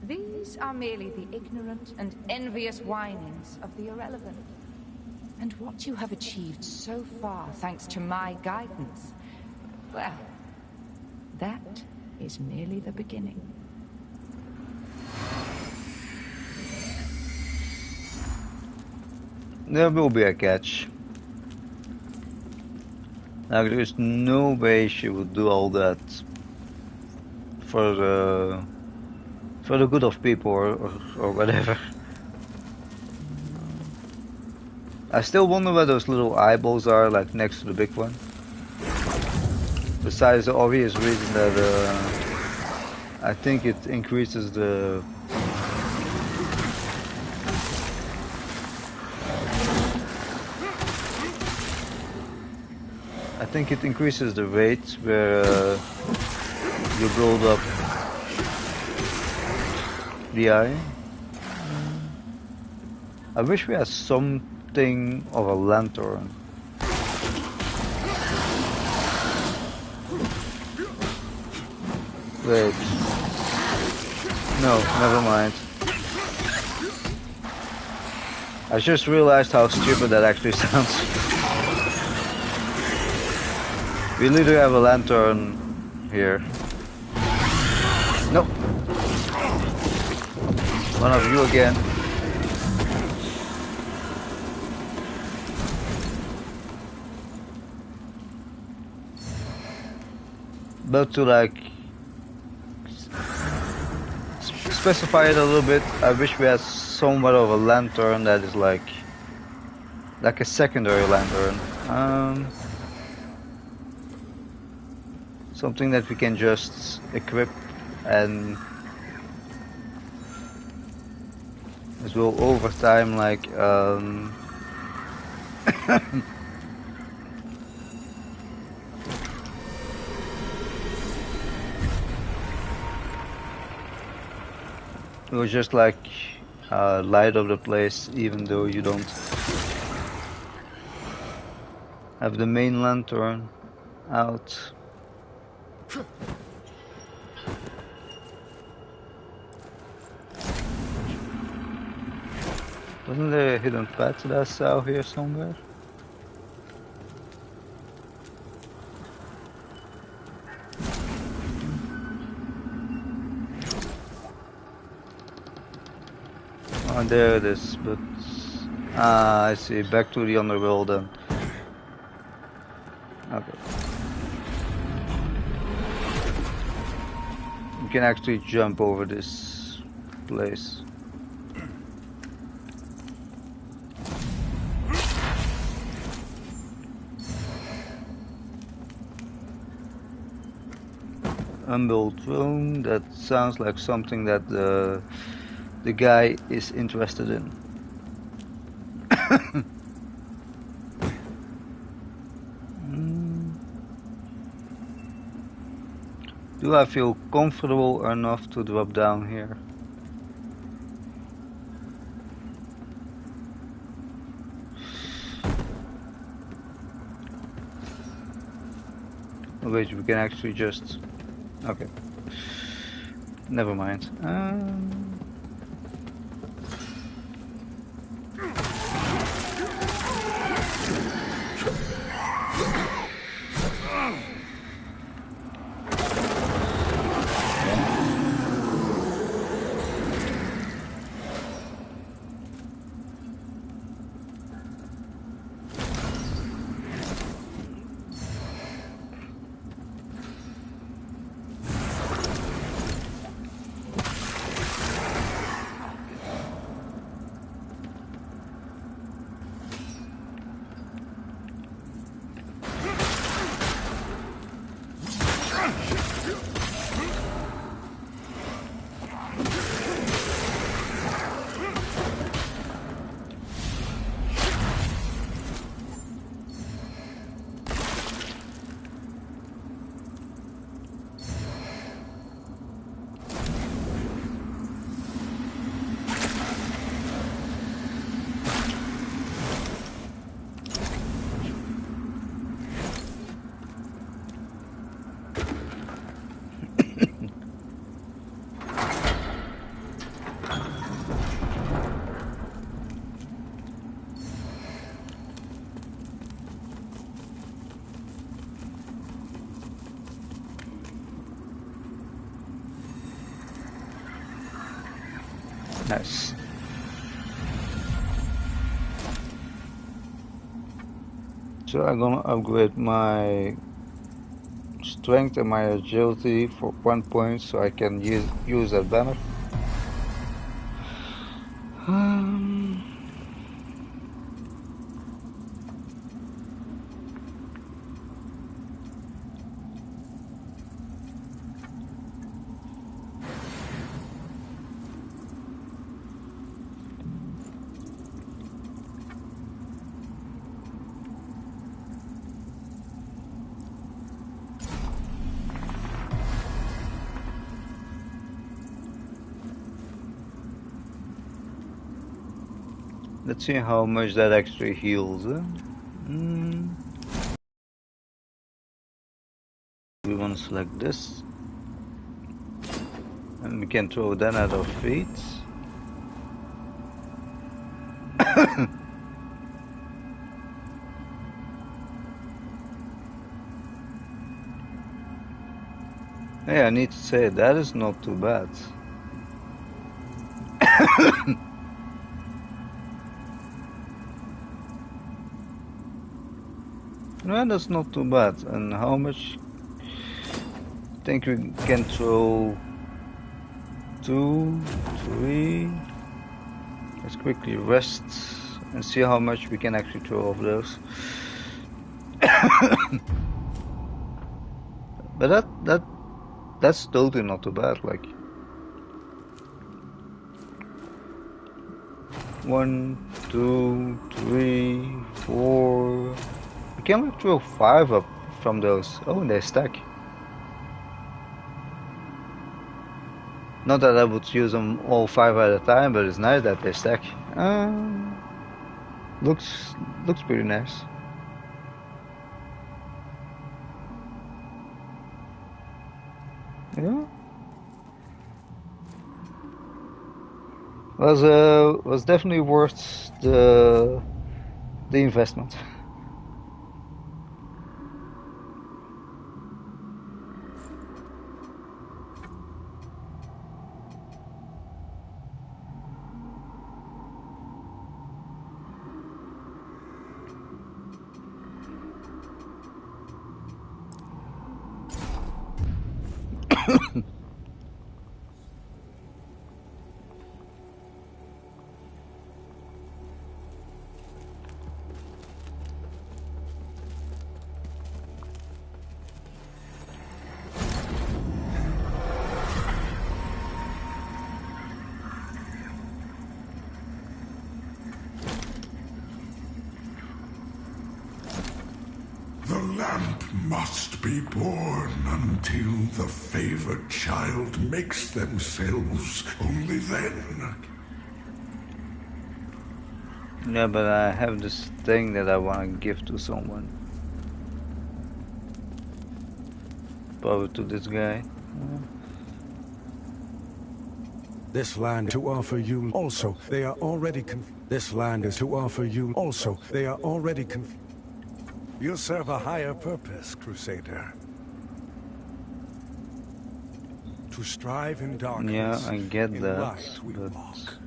these are merely the ignorant and envious whinings of the irrelevant. And what you have achieved so far thanks to my guidance, well, that is merely the beginning. There will be a catch. Like, there's no way she would do all that for the good of people or whatever. I still wonder where those little eyeballs are, like next to the big one. Besides the obvious reason that I think it increases the rate where you build up the eye. I wish we had something of a lantern. Wait. No, never mind. I just realized how stupid that actually sounds. We literally have a lantern here. Nope. One of you again. But to like specify it a little bit, I wish we had somewhat of a lantern that is like a secondary lantern. Something that we can just equip and it will over time like it will just like light up the place even though you don't have the main lantern out. Wasn't there a hidden path that I saw here somewhere? Oh, there it is, but I see. Back to the underworld then. Okay. You can actually jump over this place. Unbuilt room, that sounds like something that the guy is interested in. Do I feel comfortable enough to drop down here? Oh, wait, we can actually just... Okay. Never mind. Nice. So I'm gonna upgrade my strength and my agility for 1 point so I can use that banner. Let's see how much that actually heals. We want to select this. And we can throw that at our feet. Hey, I need to say, that is not too bad. No, that's not too bad. And how much? I think we can throw 2, 3. Let's quickly rest and see how much we can actually throw of those. But that's totally not too bad. Like 1, 2, 3, 4. We can like throw 5 up from those. Oh, and they stack. Not that I would use them all 5 at a time, but it's nice that they stack. Looks pretty nice. Yeah. Was definitely worth the investment. The lamp must be born until the favored child makes themselves. Only then. Yeah, but I have this thing that I want to give to someone. Probably to this guy. This land to offer you also. They are already This land is to offer you also. They are already You serve a higher purpose, Crusader. To strive in darkness. Yeah, I get in that, light we but walk.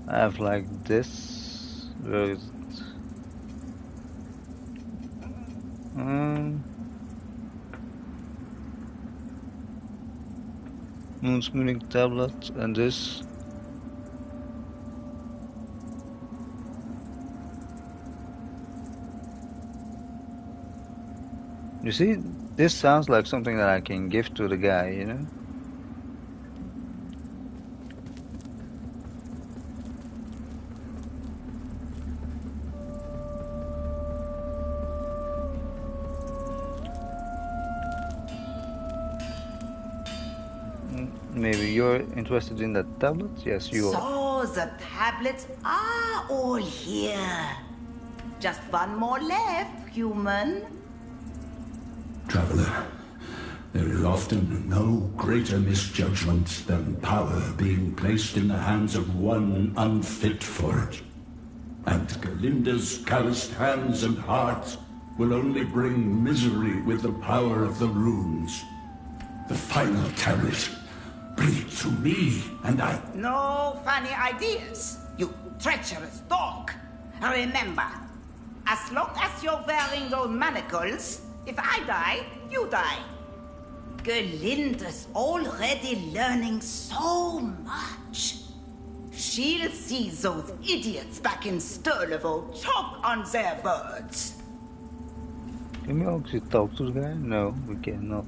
I have like this. Where is it? Moon smoothing tablet and this. You see, this sounds like something that I can give to the guy, you know? Maybe you're interested in that tablet? Yes, you are. So the tablets are all here. Just one more left, human. Traveler, there is often no greater misjudgment than power being placed in the hands of one unfit for it. And Galinda's calloused hands and heart will only bring misery with the power of the runes. The final tablet Bring it to me, and I... No funny ideas, you treacherous dog. Remember, as long as you're wearing those manacles, if I die, you die. Galinda's already learning so much. She'll see those idiots back in Sturlevo choke on their words. Can we actually talk to the guy? No, we cannot.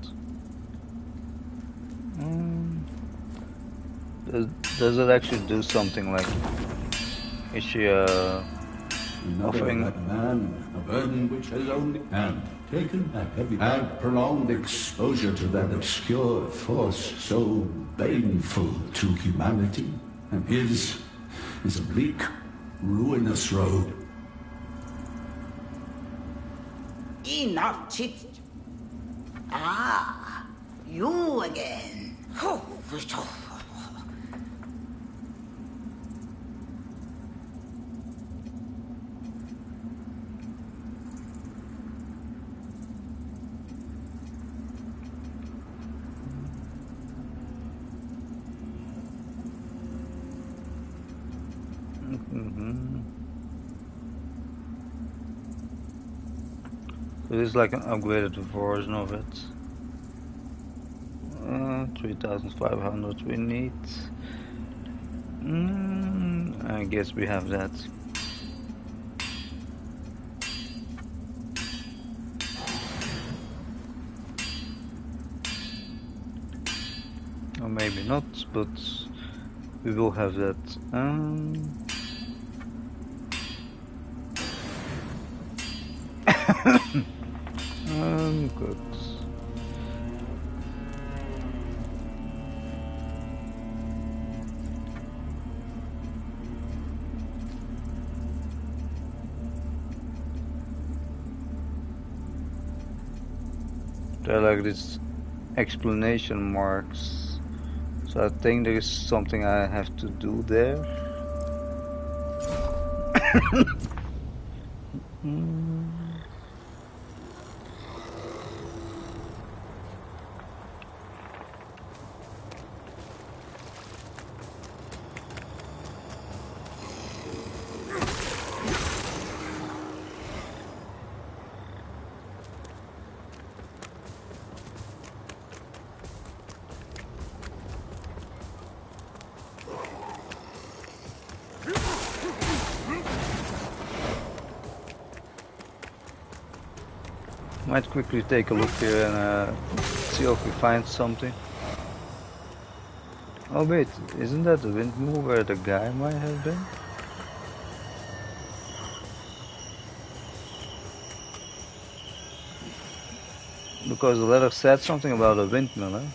Does it actually do something like... Is she Another offering... that man, a burden which has only... And taken a heavy... And prolonged exposure to that obscure force so baneful to humanity. And his is a bleak, ruinous road. Enough chit. Ah, you again. So this is like an upgraded version of it. 3,500 we need. I guess we have that. Or maybe not, but we will have that. Good. There are like these explanation marks, so I think there is something I have to do there. Might quickly take a look here and see if we find something. Oh wait, isn't that the windmill where the guy might have been? Because the letter said something about a windmill, eh?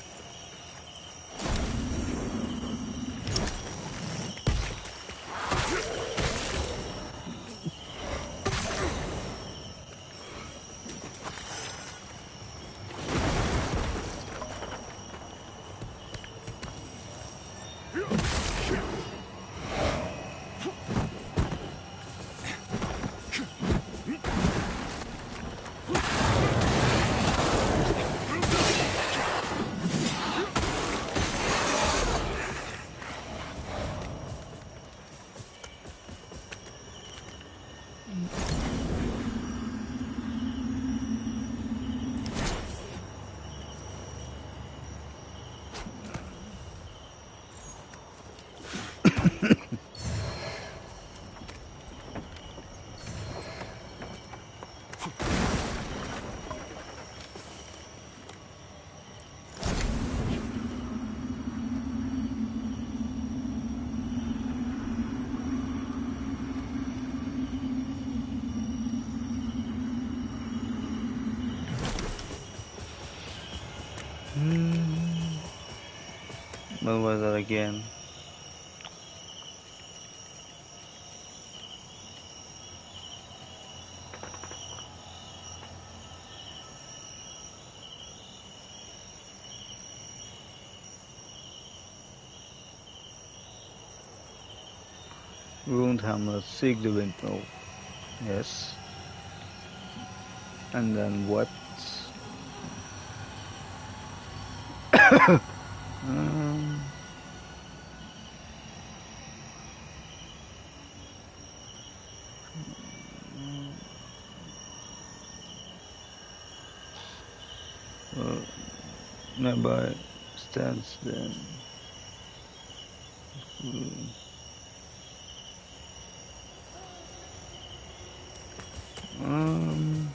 What was that again? Ruined hamlet, seek the windmill. Yes. And then what? nearby stands then. Um,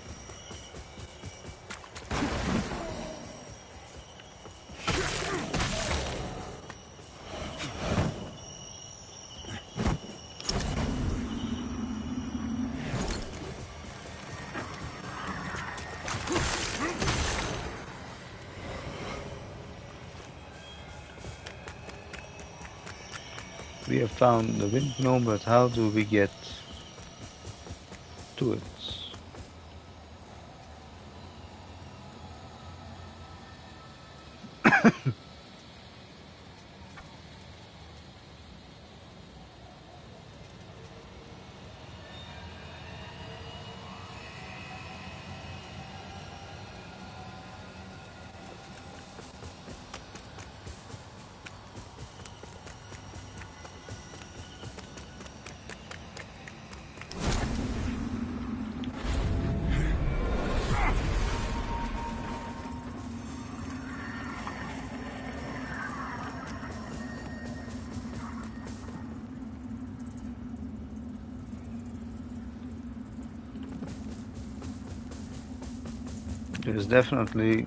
we have found the windmill, but how do we get to it? There's definitely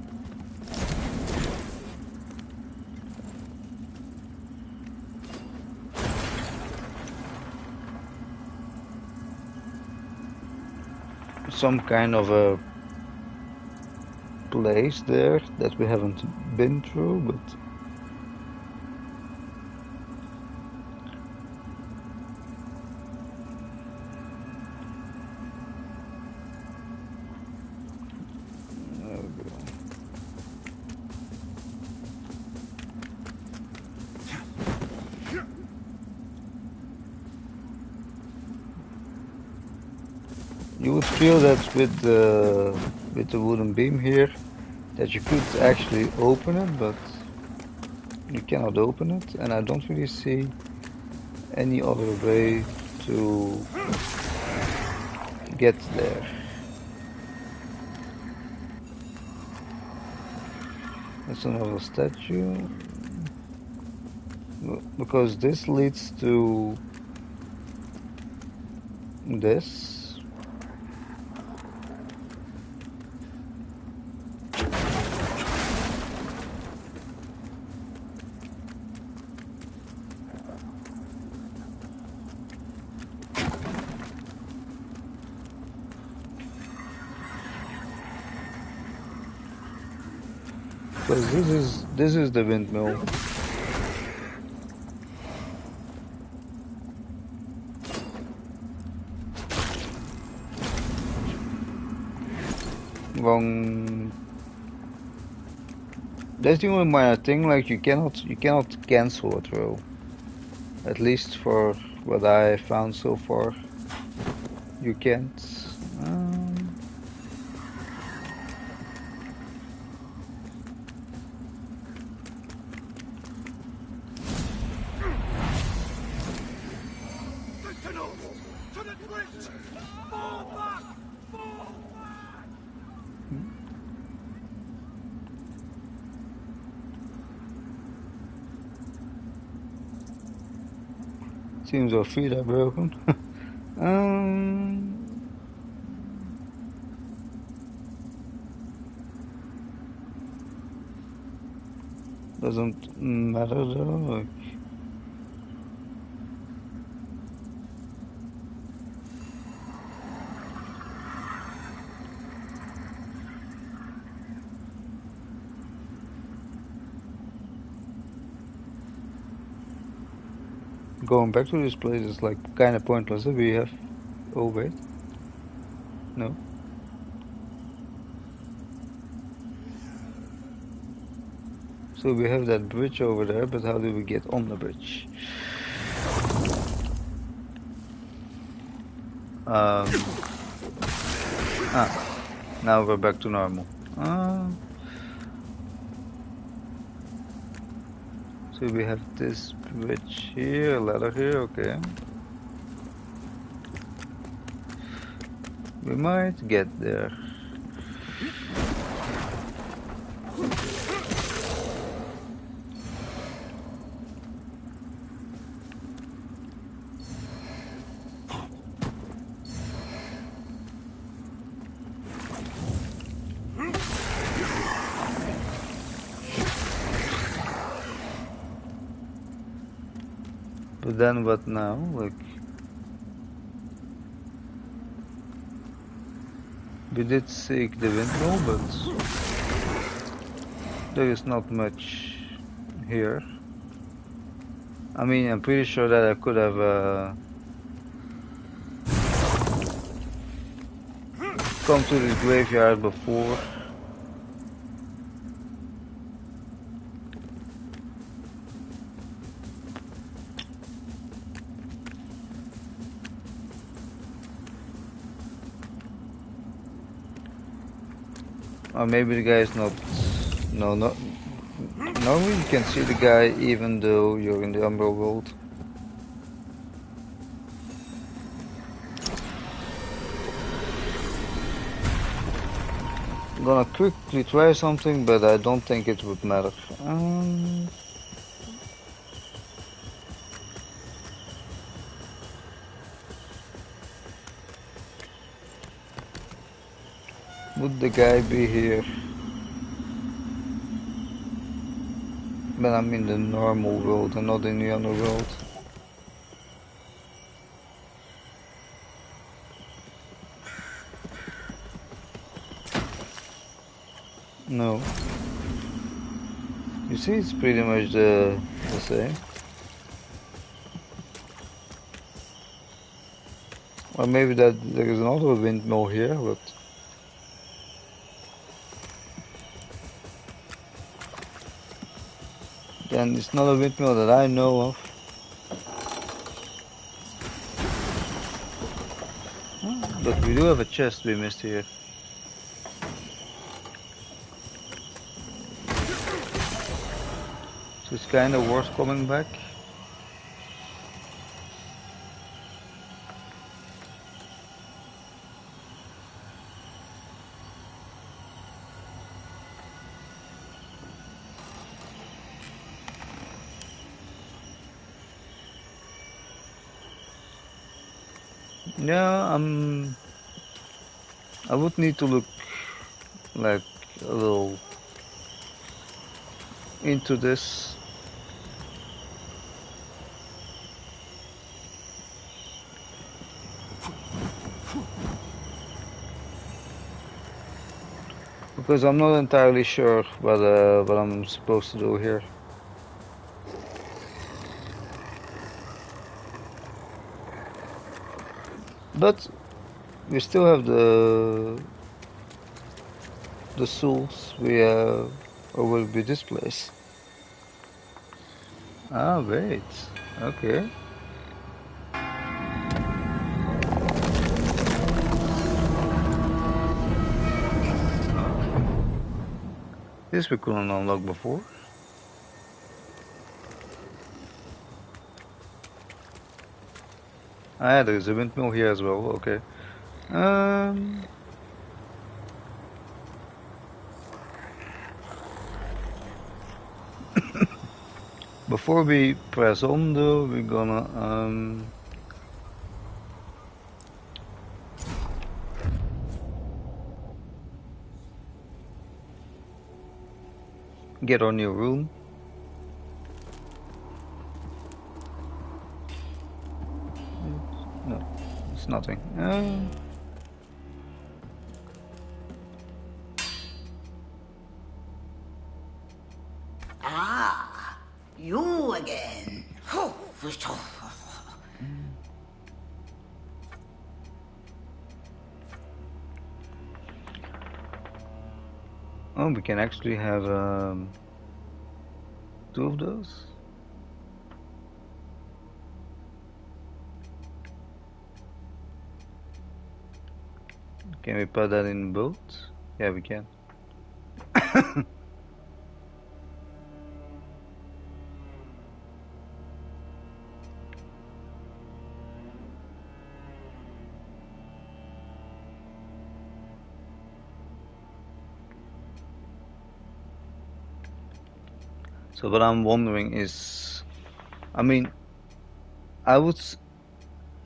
some kind of a place there that we haven't been through, but there we go. You would feel that with the wooden beam here that you could actually open it, but you cannot open it, and I don't really see any other way to get there. That's another statue, because this leads to this. Because this is the windmill. Wrong. That's the only minor thing. Like you cannot cancel a throw. At least for what I found so far, you can't. Seems our feet are broken. Doesn't matter though. Like, going back to this place is like kind of pointless. We have. Oh wait. No. So we have that bridge over there, but how do we get on the bridge? Now we're back to normal. So we have this bridge here, a ladder here, okay. We might get there. But then what now? Like, we did seek the windmill, but there is not much here. I mean, I'm pretty sure that I could have come to this graveyard before. Or maybe the guy is not... No, normally you can see the guy even though you're in the Umbral world. I'm gonna quickly try something, but I don't think it would matter. Would the guy be here? But I'm in the normal world and not in the underworld. No. You see, it's pretty much the same. Or maybe that there is another windmill here, but... Then it's not a windmill that I know of. But we do have a chest we missed here. So it's kind of worth coming back. Yeah, I would need to look like a little into this. Because I'm not entirely sure what I'm supposed to do here. But we still have the souls we have, or will be this place. Ah, wait. Okay. This we couldn't unlock before. Ah, yeah, there is a windmill here as well. Okay. Before we press on though, we're gonna get our new room. No, it's nothing. Ah, you again. Oh, oh, we can actually have 2 of those. Can we put that in both? Yeah, we can. So what I'm wondering is, I mean, I would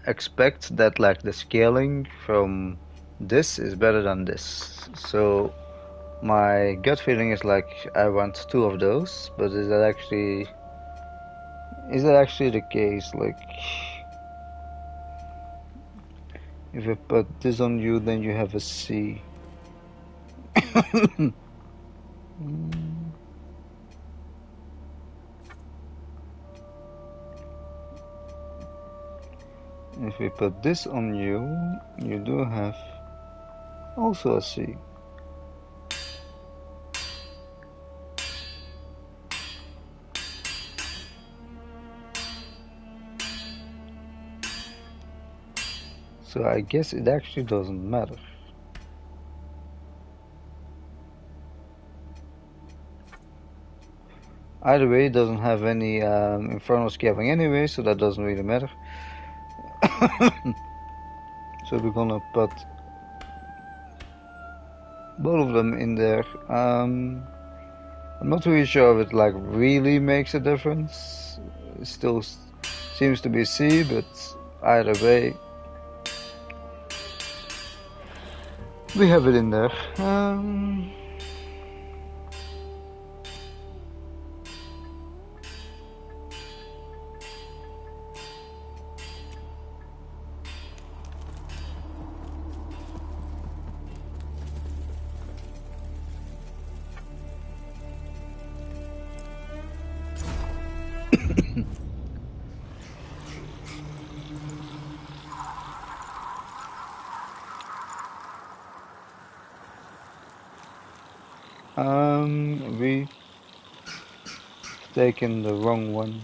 expect that like the scaling from this is better than this. So my gut feeling is like I want 2 of those, but is that actually Is it actually the case? Like, if I put this on you, then you have a C. If we put this on you, you do have also a C. So I guess it actually doesn't matter. Either way, it doesn't have any infernal scaling anyway, so that doesn't really matter. So we're gonna put both of them in there. I'm not really sure if it like really makes a difference. It still seems to be C, but either way, we have it in there. We've taken the wrong one.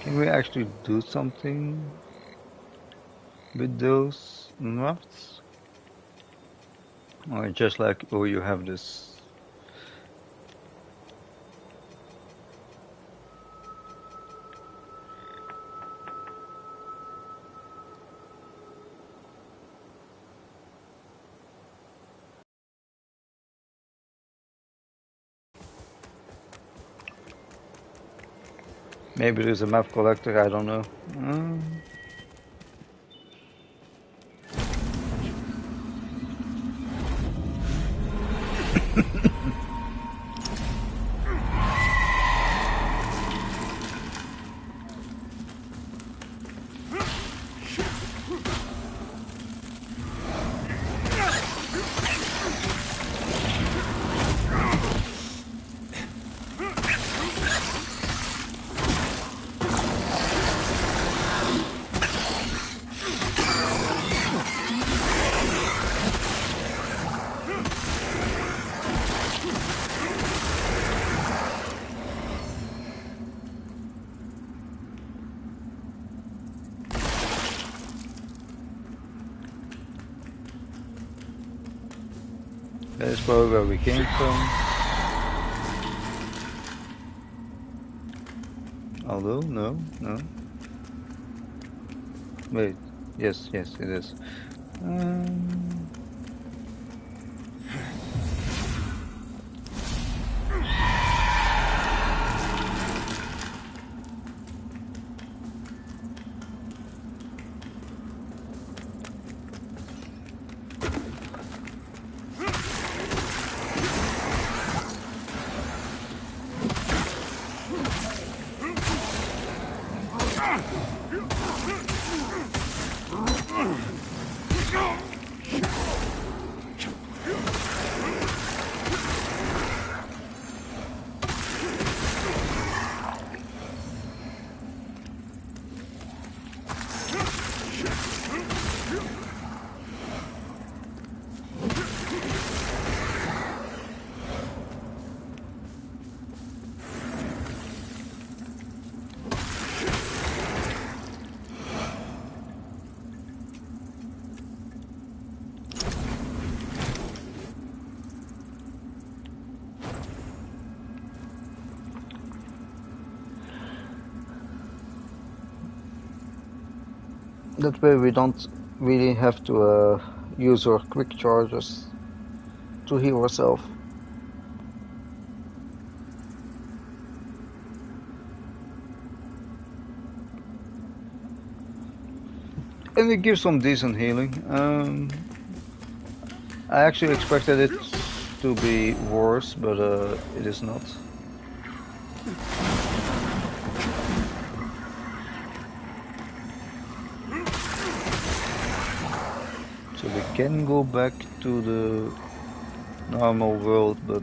Can we actually do something with those maps? Or just like, oh, you have this. Maybe there's a map collector, I don't know. That's probably where we came from. Although, no. Wait, yes, it is. That way we don't really have to use our quick charges to heal ourselves. And it gives some decent healing. I actually expected it to be worse, but it is not. So we can go back to the normal world, but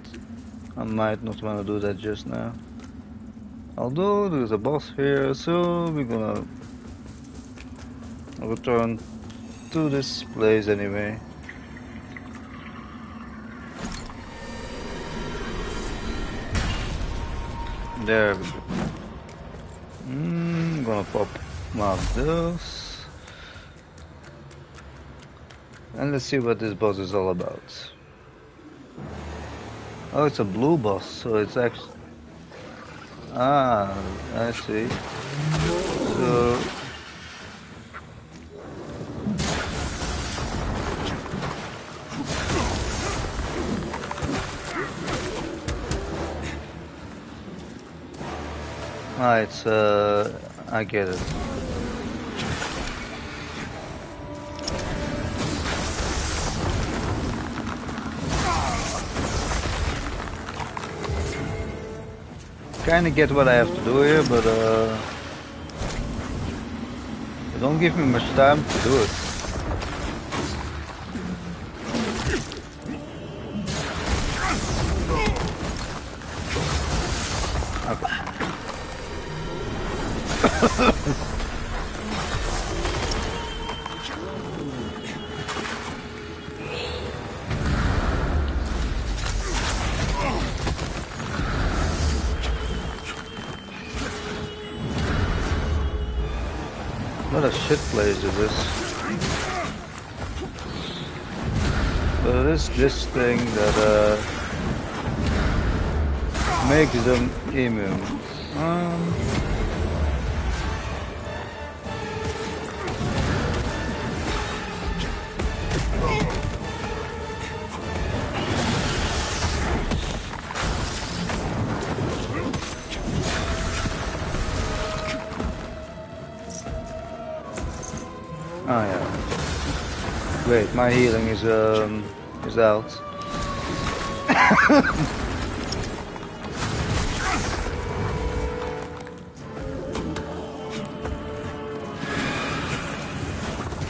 I might not want to do that just now. Although there's a boss here, so we're gonna return to this place anyway. There we go. Gonna pop one of those. And let's see what this boss is all about. Oh, it's a blue boss, so it's actually... Ah, I see. So... Ah, it's I get it. Kinda get what I have to do here, but it don't give me much time to do it. What a shit place it is. But it is this thing that makes them immune. Oh yeah. Wait, my healing is out.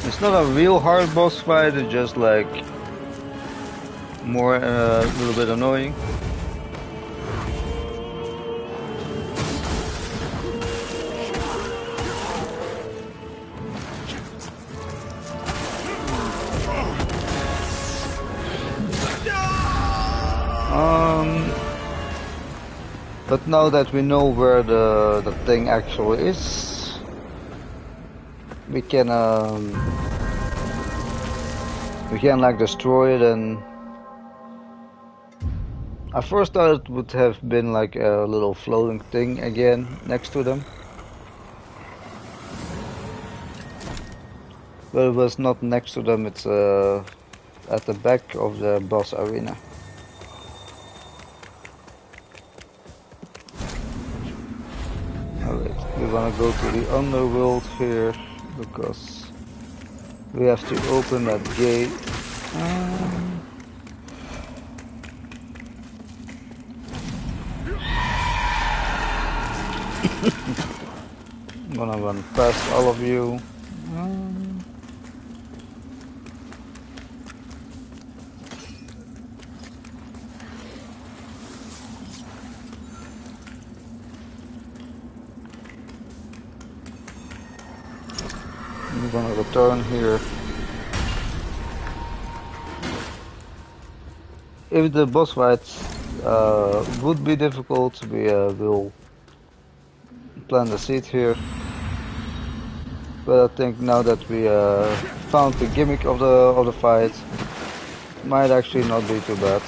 It's not a real hard boss fight, it's just like more a little bit annoying. But now that we know where the thing actually is, we can like destroy it. And I first thought it would have been like a little floating thing again next to them, but it was not next to them. It's at the back of the boss arena. We're gonna go to the underworld here because we have to open that gate. I'm gonna run past all of you. I'm gonna return here. If the boss fights would be difficult, we will plant the seed here. But I think now that we found the gimmick of the fight, might actually not be too bad.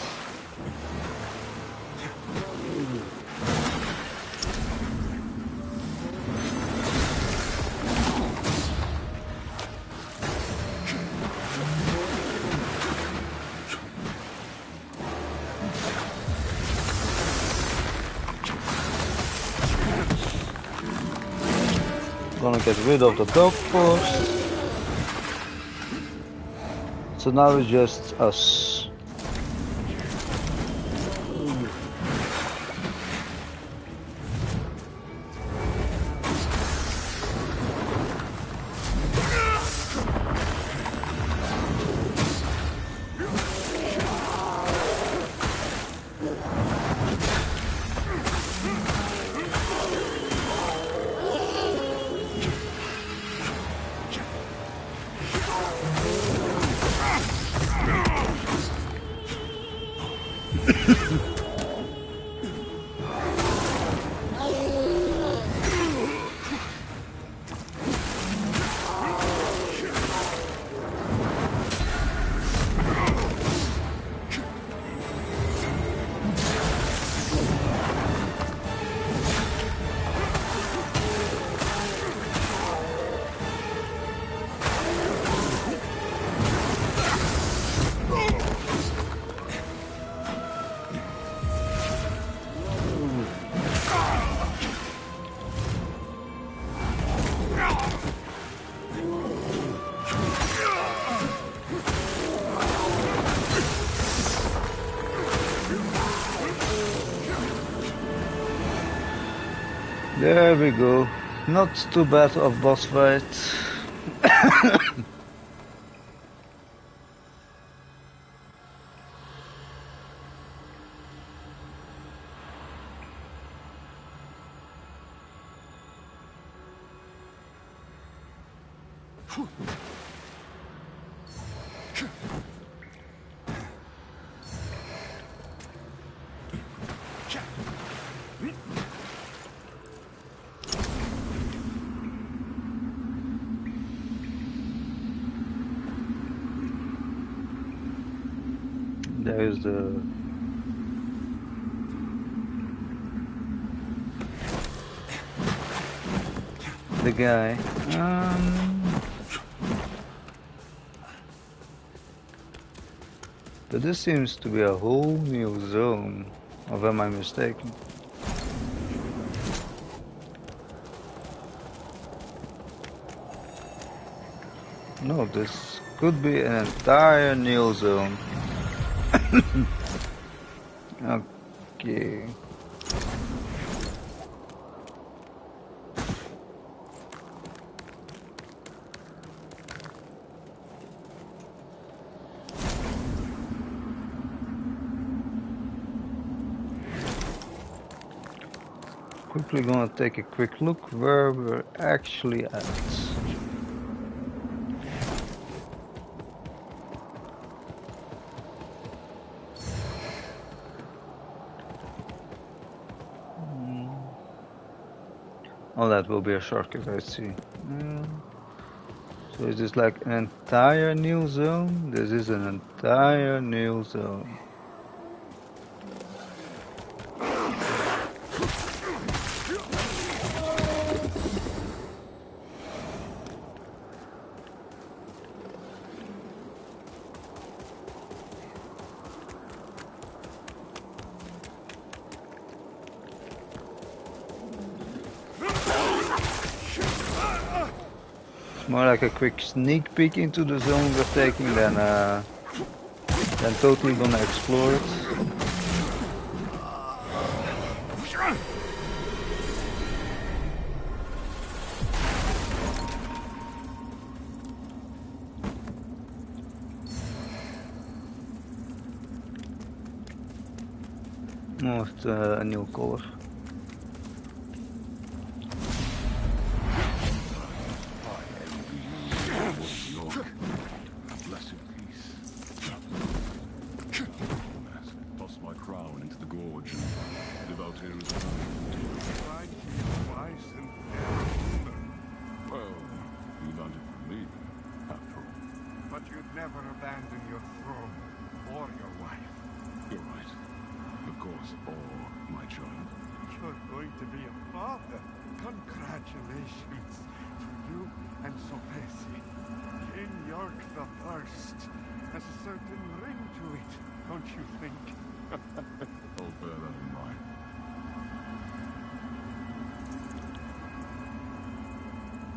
Gonna get rid of the dog first. So now it's just us. There we go. Not too bad of boss fight. There's the guy. But this seems to be a whole new zone. Or am I mistaken? No, this could be an entire new zone. Okay. Quickly gonna take a quick look where we're actually at. Oh, that will be a shortcut, I see. So is this like an entire new zone? This is an entire new zone. More like a quick sneak peek into the zone we're taking than totally gonna explore it. Oh, it's a new color. Congratulations to you and Sophesi. King York the First has a certain ring to it, don't you think? I'll bear that in mind. 'Tis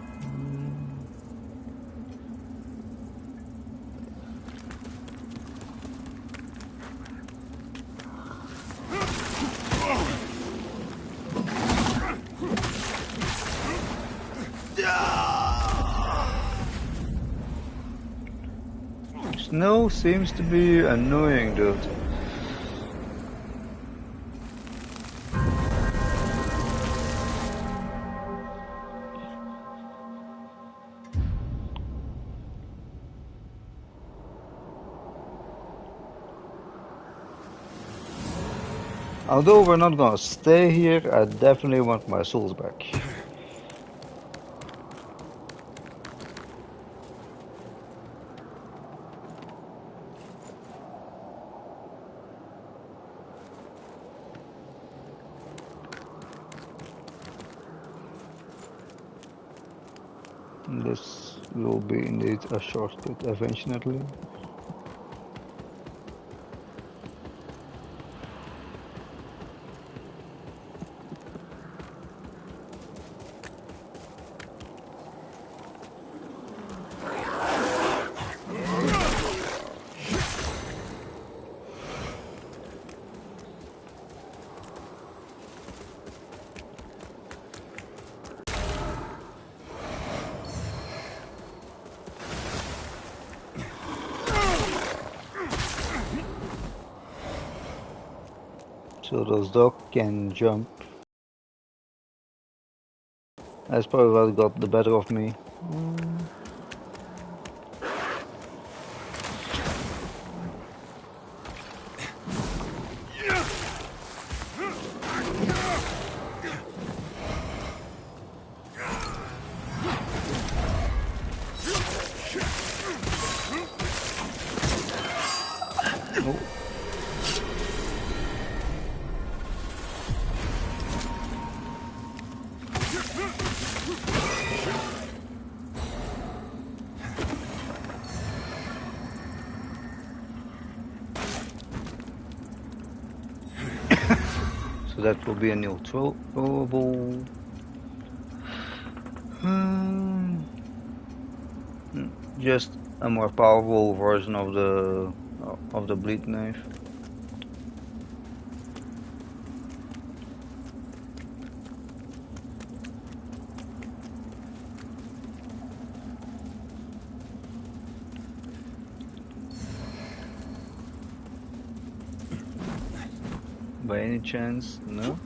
Snow seems to be annoying, dude. Although we're not gonna stay here, I definitely want my souls back. This will be indeed a shortcut eventually. So those dogs can jump. That's probably what got the better of me. So that will be a new throwable. Just a more powerful version of the bleed knife. By any chance? No?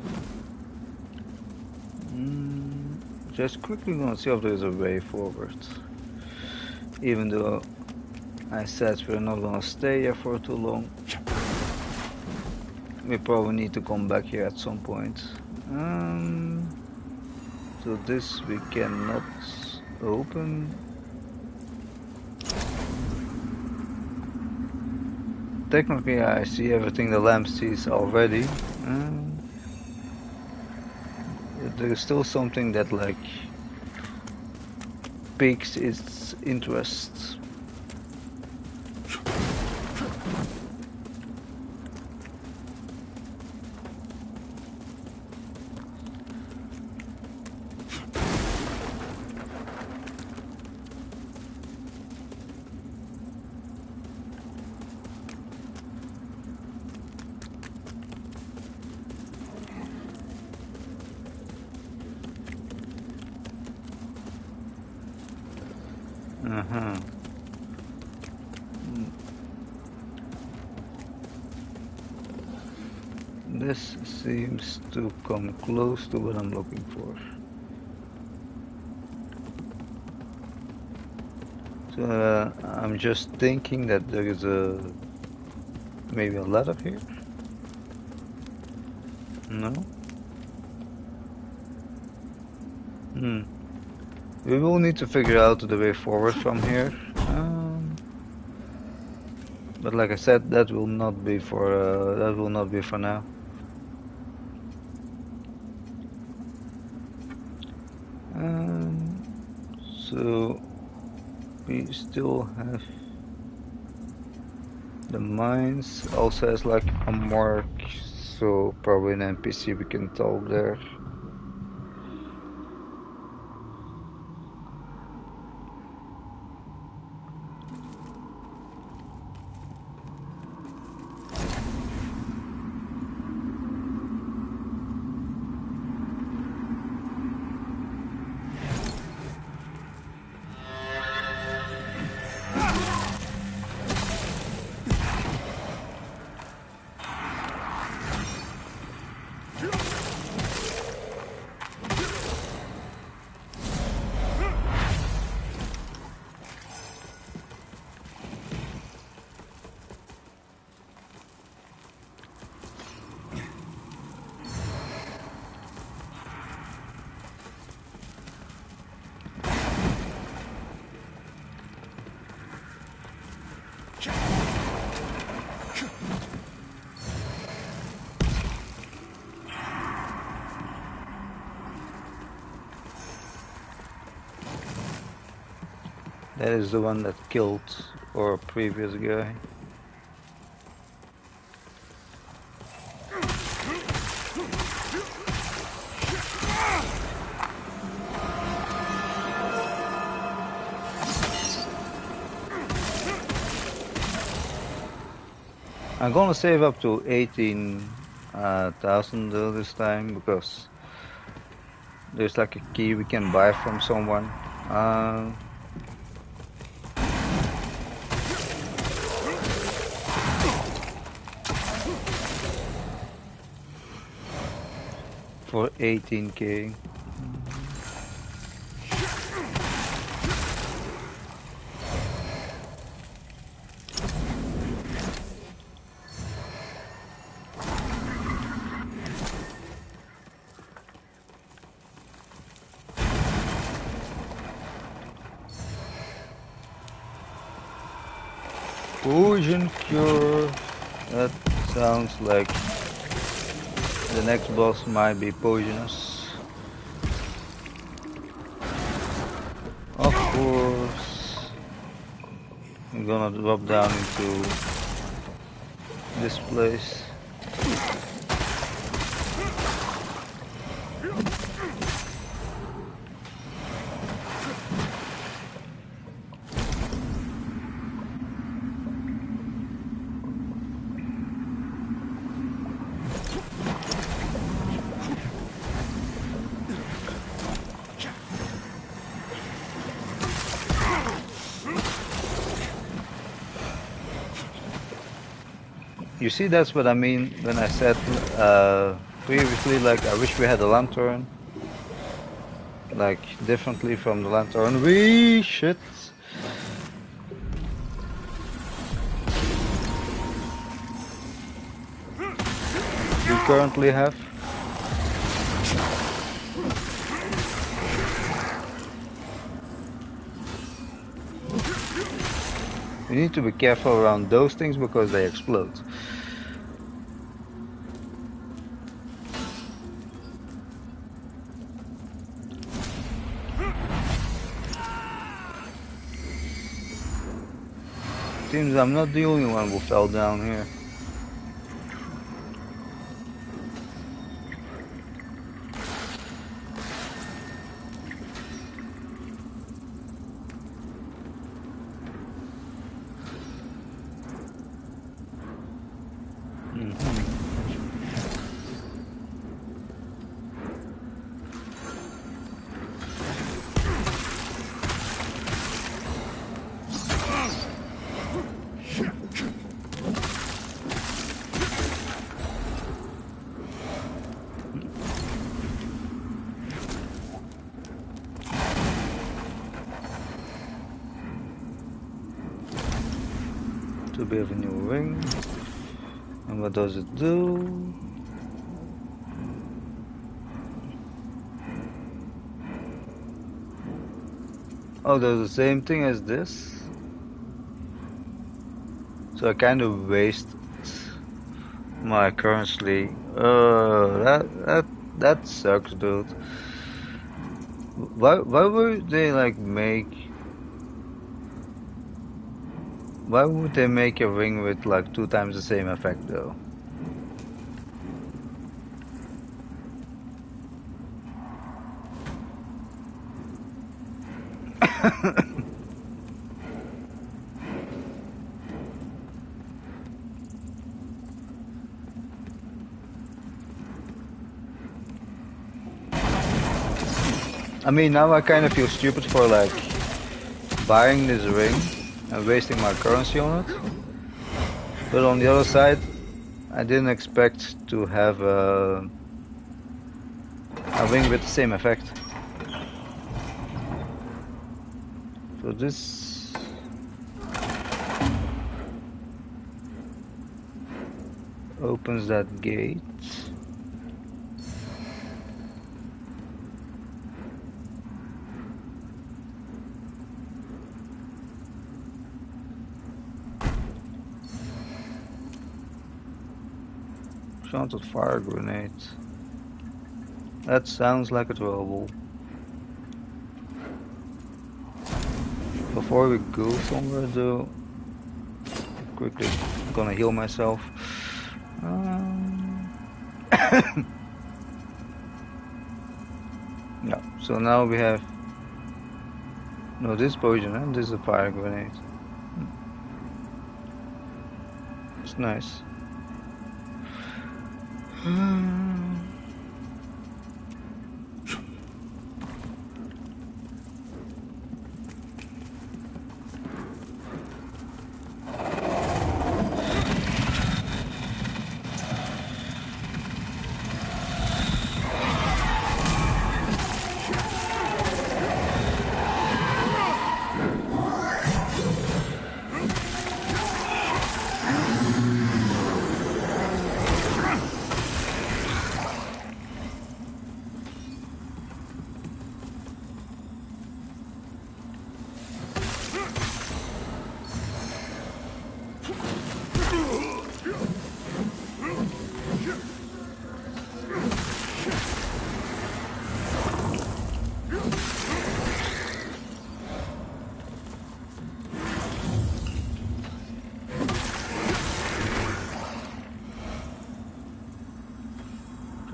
Just quickly gonna see if there's a way forward. Even though I said we're not gonna stay here for too long. We probably need to come back here at some point. So this we cannot open. Technically I see everything the lamp sees already. There's still something that like piques its interest. This seems to come close to what I'm looking for. So I'm just thinking that there is maybe a ladder here. No? We will need to figure out the way forward from here. But like I said, that will not be for now. So we still have the mines. Also has like a mark, so probably an NPC we can talk there. That is the one that killed our previous guy. I'm gonna save up to 18,000 this time because there's like a key we can buy from someone. For 18k. Poison cure. That sounds like the next boss might be poisonous. Of course. I'm gonna drop down into this place. You see, that's what I mean when I said previously, like, I wish we had a lantern. Like, differently from the lantern we shit. You currently have. You need to be careful around those things because they explode. Seems I'm not the only one who fell down here. To be of a new ring. And what does it do? Oh, does the same thing as this. So I kind of waste my currency. That sucks, dude. Why would they like make? Why would they make a ring with like 2 times the same effect though? I mean, now I kind of feel stupid for like buying this ring and wasting my currency on it. But on the other side, I didn't expect to have a ring with the same effect. So this opens that gate. Enchanted fire grenade. That sounds like a trouble. Before we go somewhere though, quickly gonna heal myself. Yeah, so now we have no, this poison and this is a fire grenade. It's nice.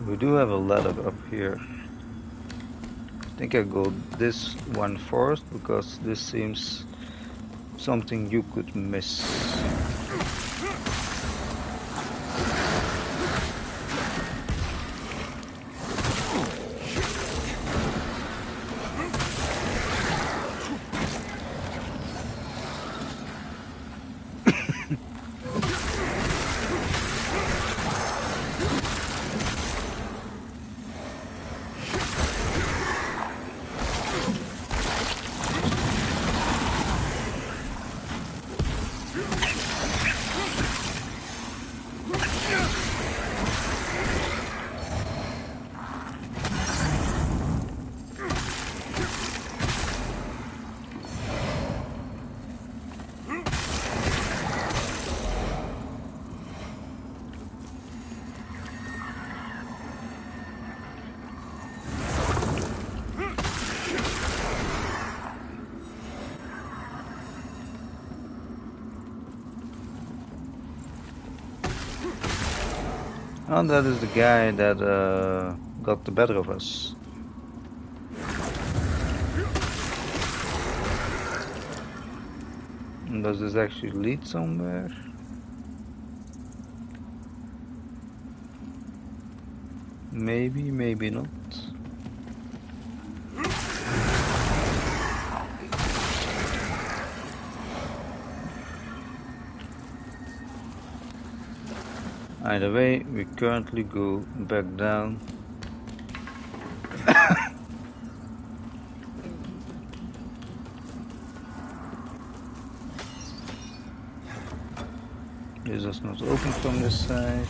We do have a ladder up here. I think I go this one first because this seems something you could miss. Oh, that is the guy that got the better of us. And does this actually lead somewhere? Maybe, maybe not. Either way, we currently go back down. This is not open from this side.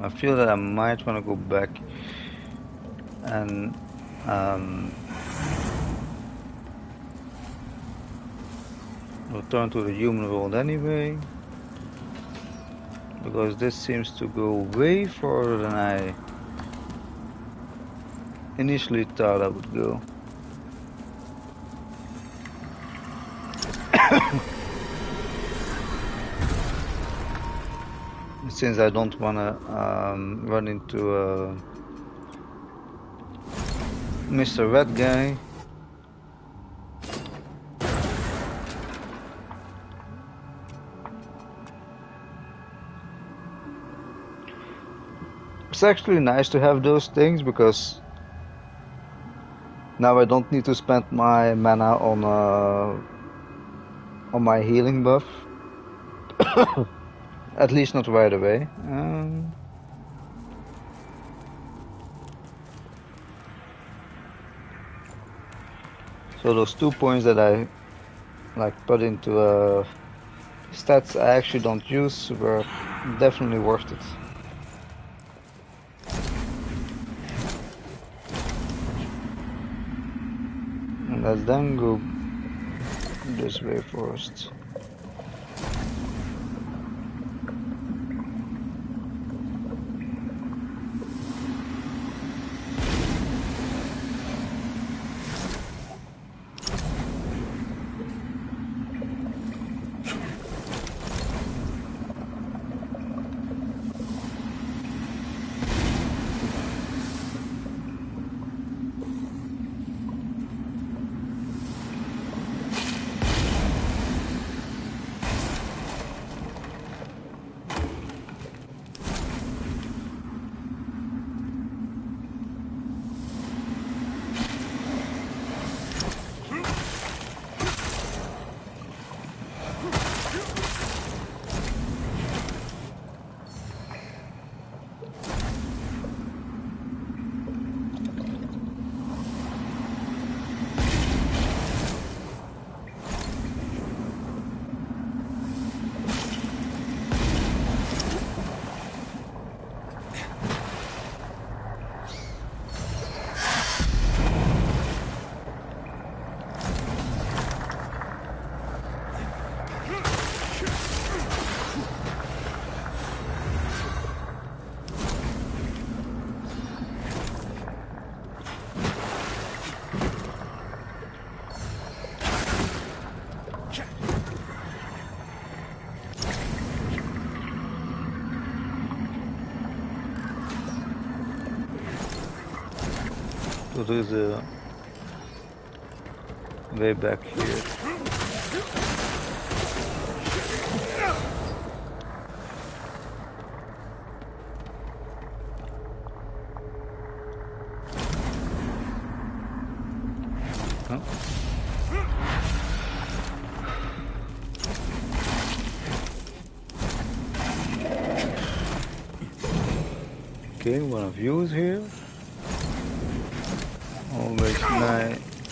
I feel that I might want to go back and return to the human world anyway, because this seems to go way further than I initially thought I would go. Since I don't want to run into Mr. Red Guy. It's actually nice to have those things because now I don't need to spend my mana on my healing buff. At least not right away. So those 2 points that I like put into stats I actually don't use were definitely worth it. And let's then go this way first. So there's a way back here. Huh? Okay, one of you is here.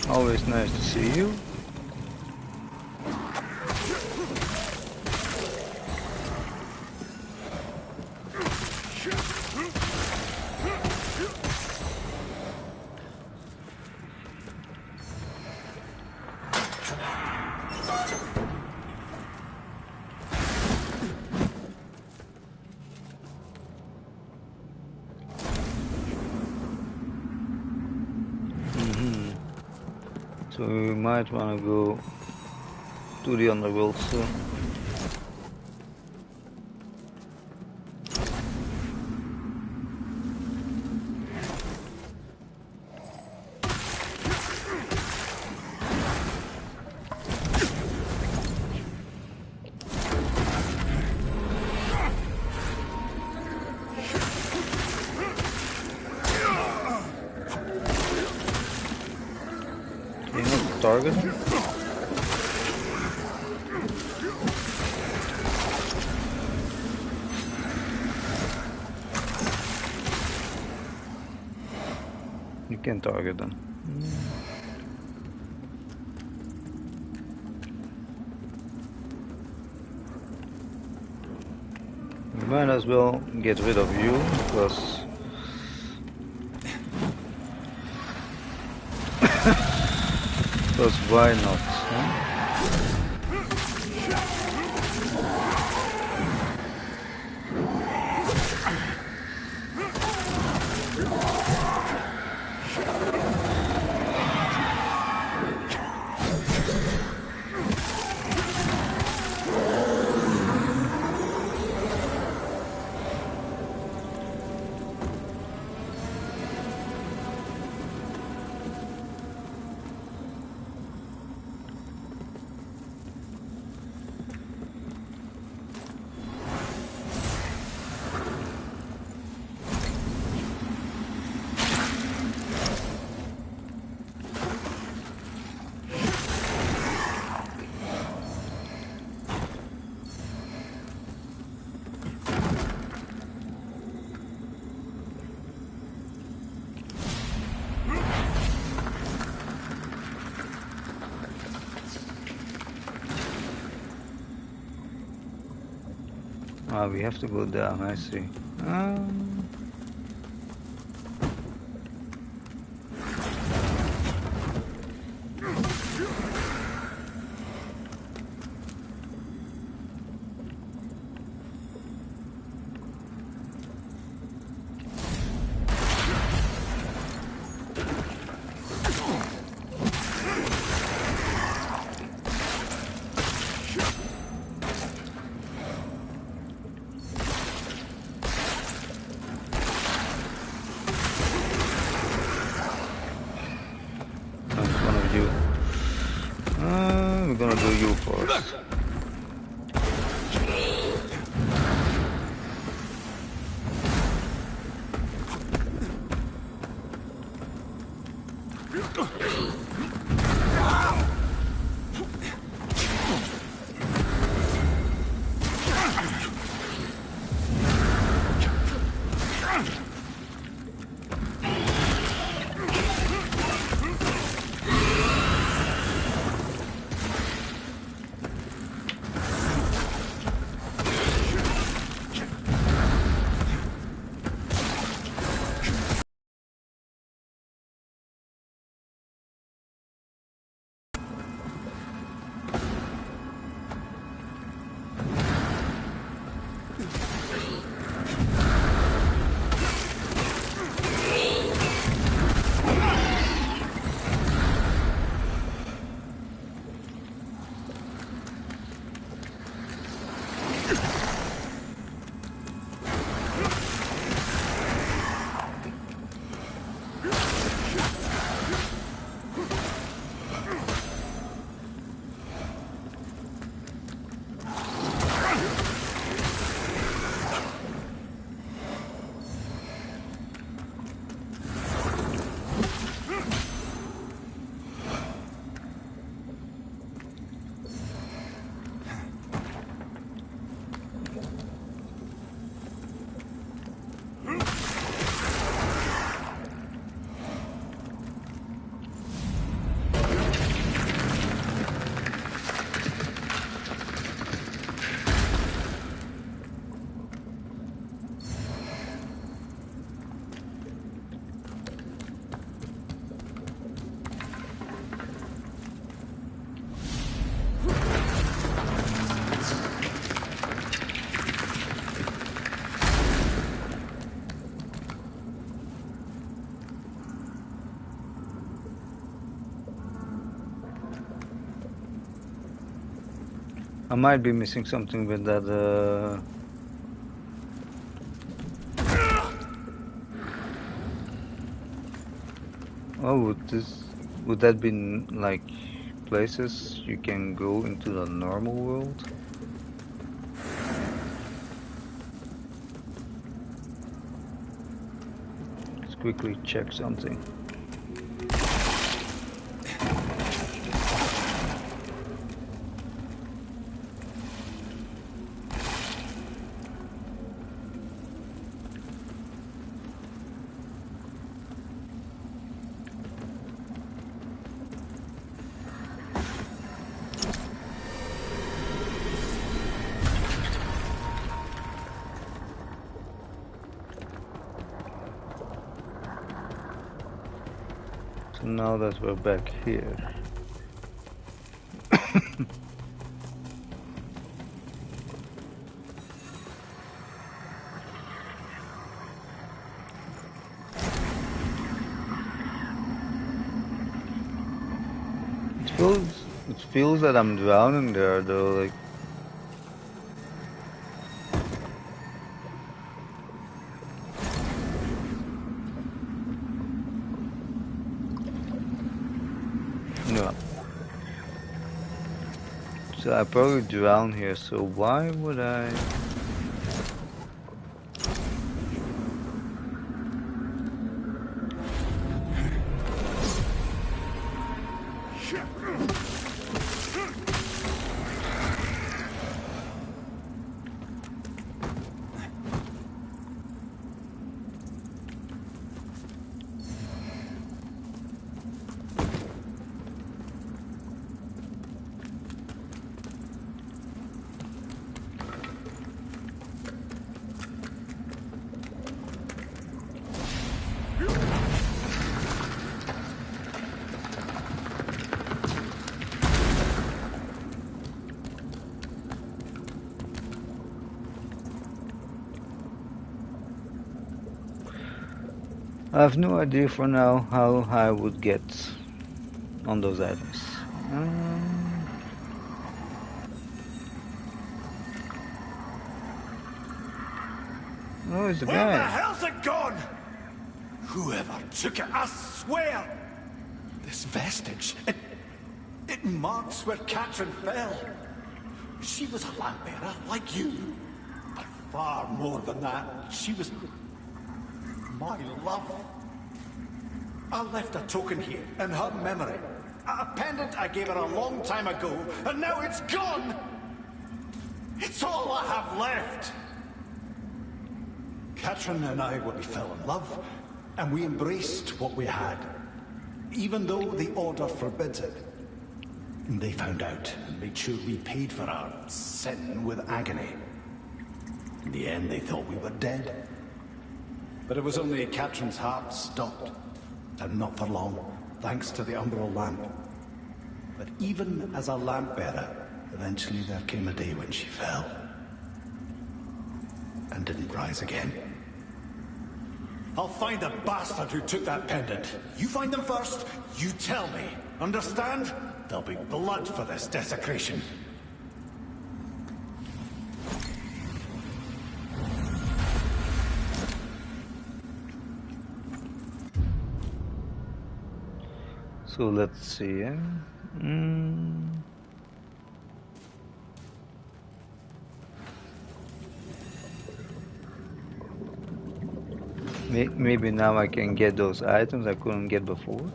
Always nice to see you. So we might want to go to the underworld soon. Target. You can target them. We might as well get rid of you because why not? Huh? Ah, we have to go down, I see. Um, one of you. We're gonna do you first. I might be missing something with that. Oh, would that be like places you can go into the normal world? Let's quickly check something. So now that we're back here. It feels that I'm drowning there though, like. No. So I probably drown here, so why would I? I have no idea for now how I would get on those items. Oh, it's a Where the guy. hell's it gone? Whoever took it, I swear! This vestige, it marks where Catherine fell. She was a lamp bearer, like you. But far more than that, she was my love. I left a token here in her memory. A pendant I gave her a long time ago, and now it's gone! It's all I have left! Catherine and I, when we fell in love, and we embraced what we had, even though the Order forbids it. And they found out and made sure we paid for our sin with agony. In the end, they thought we were dead. But it was only Catherine's heart stopped. And not for long, thanks to the umbral lamp. But even as a lamp bearer, eventually there came a day when she fell. And didn't rise again. I'll find the bastard who took that pendant. You find them first, you tell me. Understand? There'll be blood for this desecration. So let's see. Maybe now I can get those items I couldn't get before.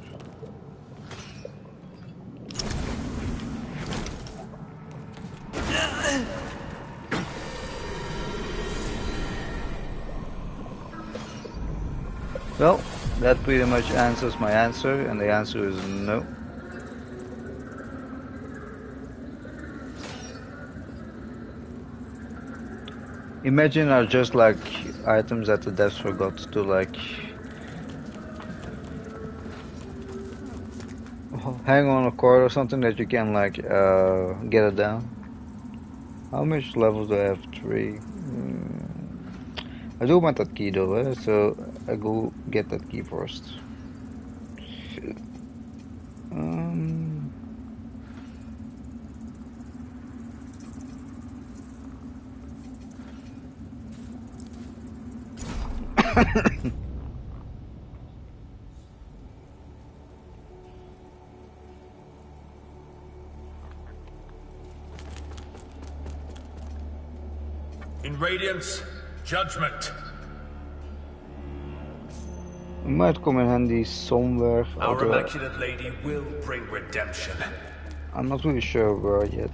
Well, that pretty much answers my answer, and the answer is no. Imagine are just like items that the devs forgot to like hang on a cord or something that you can like get it down. How much levels do I have? 3. I do want that key though, so I go get that key first. In Radiance, judgment. It might come in handy somewhere. Our Immaculate Lady will bring redemption. I'm not really sure where yet.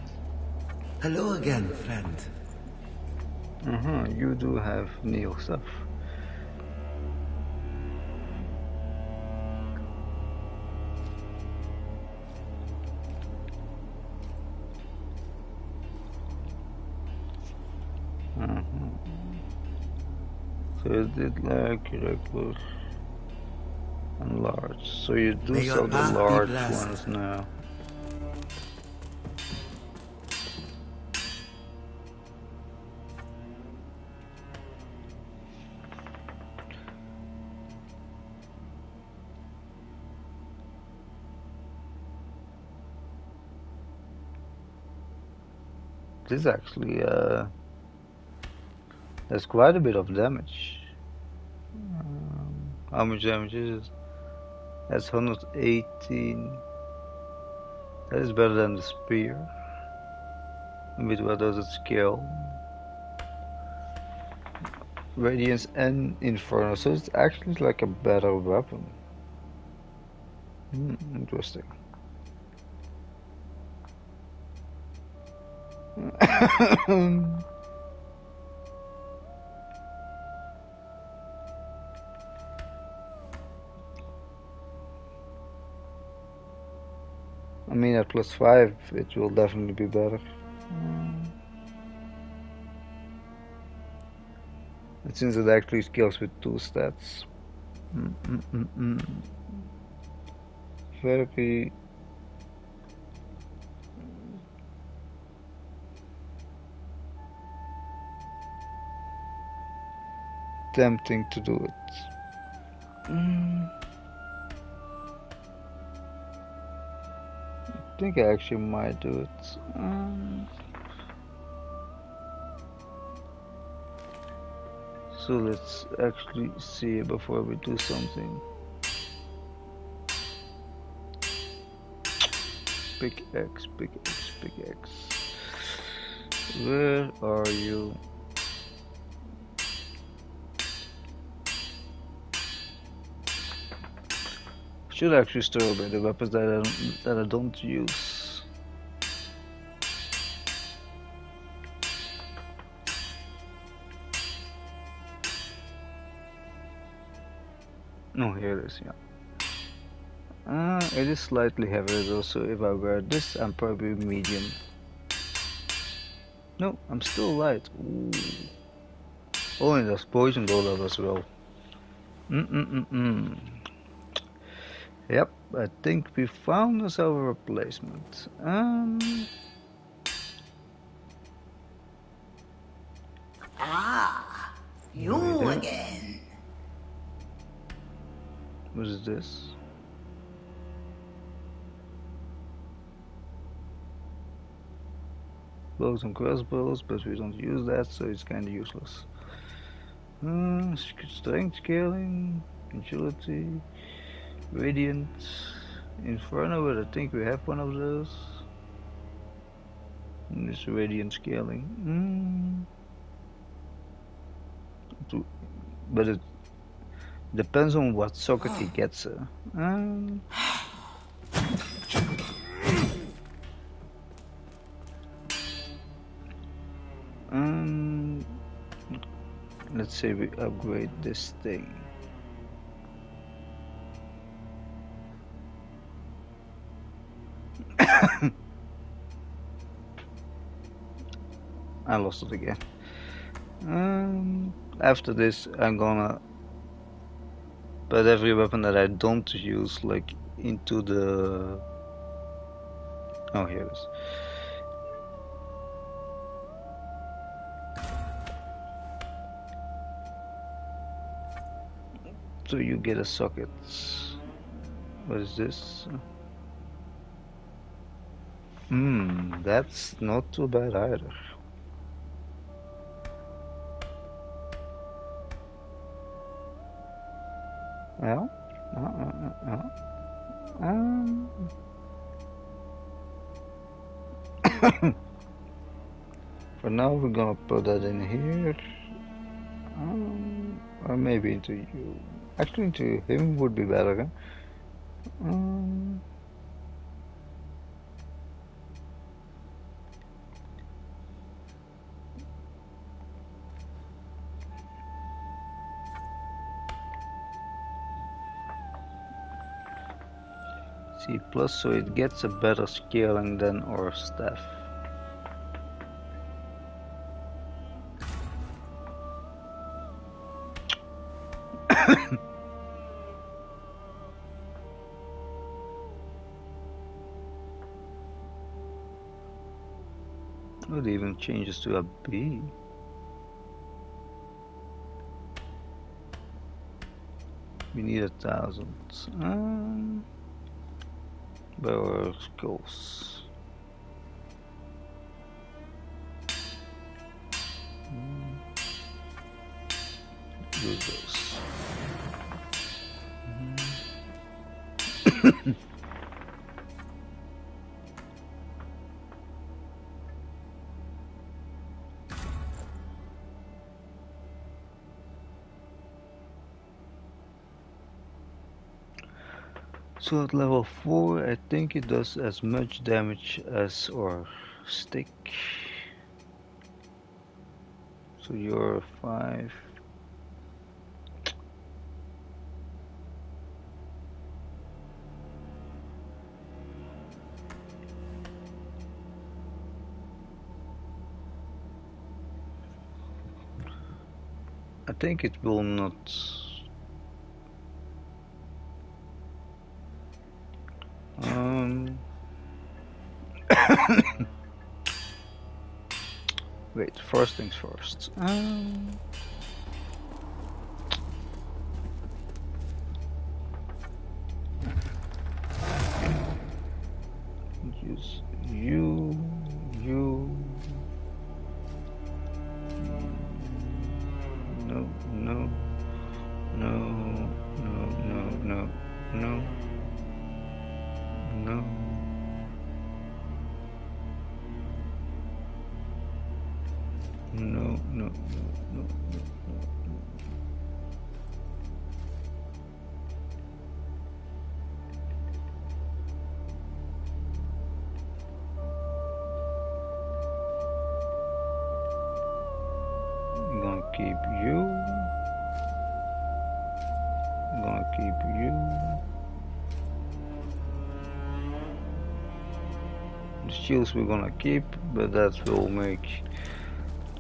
Hello again, friend. You do have Neo stuff. So you did like regular and large. So you do sell the large ones now. This actually there's quite a bit of damage. How much damage is it? That's 118. That is better than the spear. With what does it scale? Radiance and Inferno, so it's actually like a better weapon. Interesting. I mean, at +5, it will definitely be better. It seems it actually scales with 2 stats. Very tempting to do it. I think I actually might do it. So let's actually see before we do something. Big X, big X, big X. Where are you? Should actually store away the weapons that I don't use. No, here it is, yeah. It is slightly heavier though, so if I wear this, I'm probably medium. No, I'm still light. Ooh. Oh, and there's poison gold up as well. Yep, I think we found us our replacement. Ah, you again. What is this? Bows and crossbows, but we don't use that, so it's kinda useless. Strength scaling, agility, radiant, inferno, but I think we have one of those. And this radiant scaling. But it depends on what socket he gets. Let's say we upgrade this thing. I lost it again. After this, I'm gonna put every weapon that I don't use, like, into the... Oh, here it is. So you get a socket. What is this? That's not too bad either. Well, for now we're gonna put that in here, or maybe into you. Actually, into him would be better. C plus, so it gets a better scaling than our staff. It even changes to a B. We need 1,000. Our goals. Use those. So at level 4, I think it does as much damage as our stick. So you're 5. I think it will not. Wait, first things first. No, no, no, no. I'm gonna keep you. I'm gonna keep you. The shields we're gonna keep, but that will make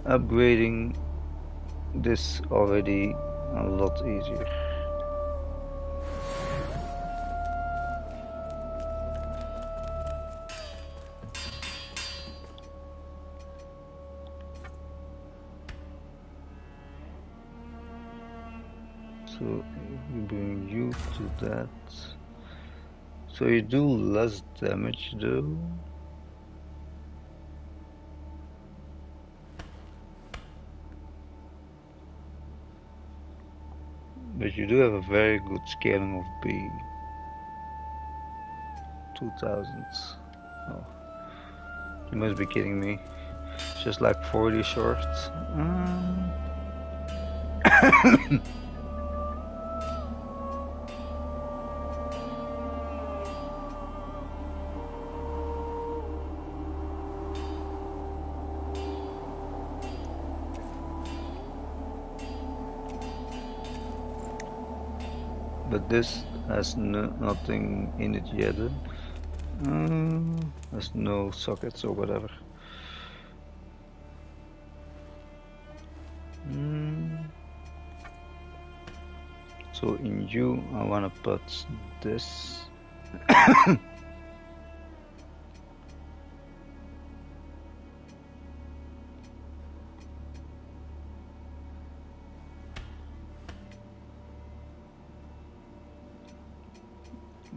upgrading this already a lot easier. So if we bring you to that, so you do less damage though. But you do have a very good scaling of B. 2000. Oh, you must be kidding me. Just like 40 short. But this has nothing in it yet. There's no sockets or whatever. So in you, I wanna put this.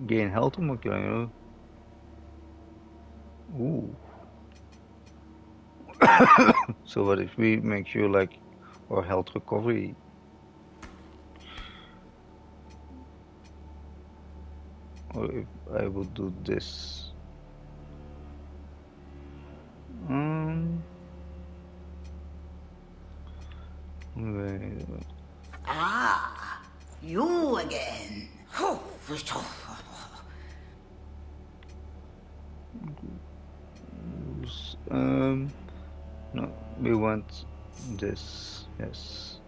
Gain health om killing you. Ooh. So what if we make sure like our health recovery? Or if I would do this. Wait a minute. Ah, you again. No, we want this. Yes.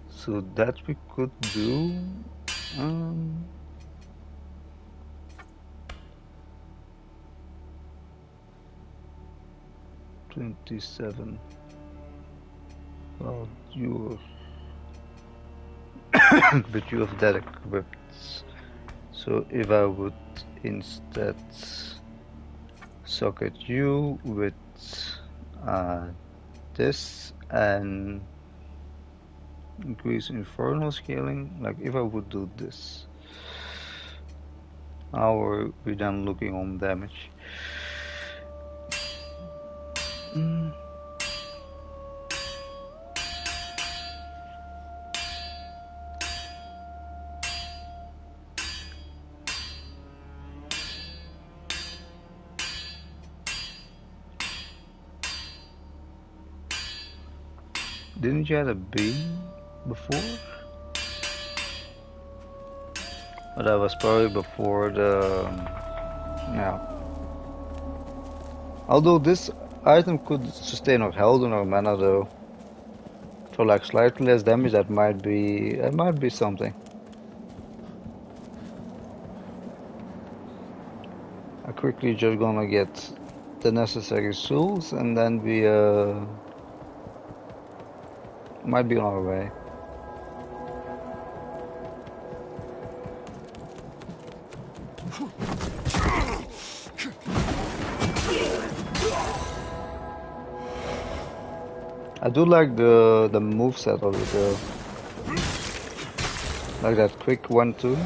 So that we could do. 27. Well, you're but you have that equipped. So if I would instead socket you with this and increase infernal scaling, like if I would do this, how are we then looking on damage? Didn't you have a B before? But that was probably before the... yeah. Although this item could sustain our health and our mana though. For like slightly less damage, that might be something. I quickly just gonna get the necessary souls and then we might be on our way. I do like the moveset of it though. Like that quick 1-2.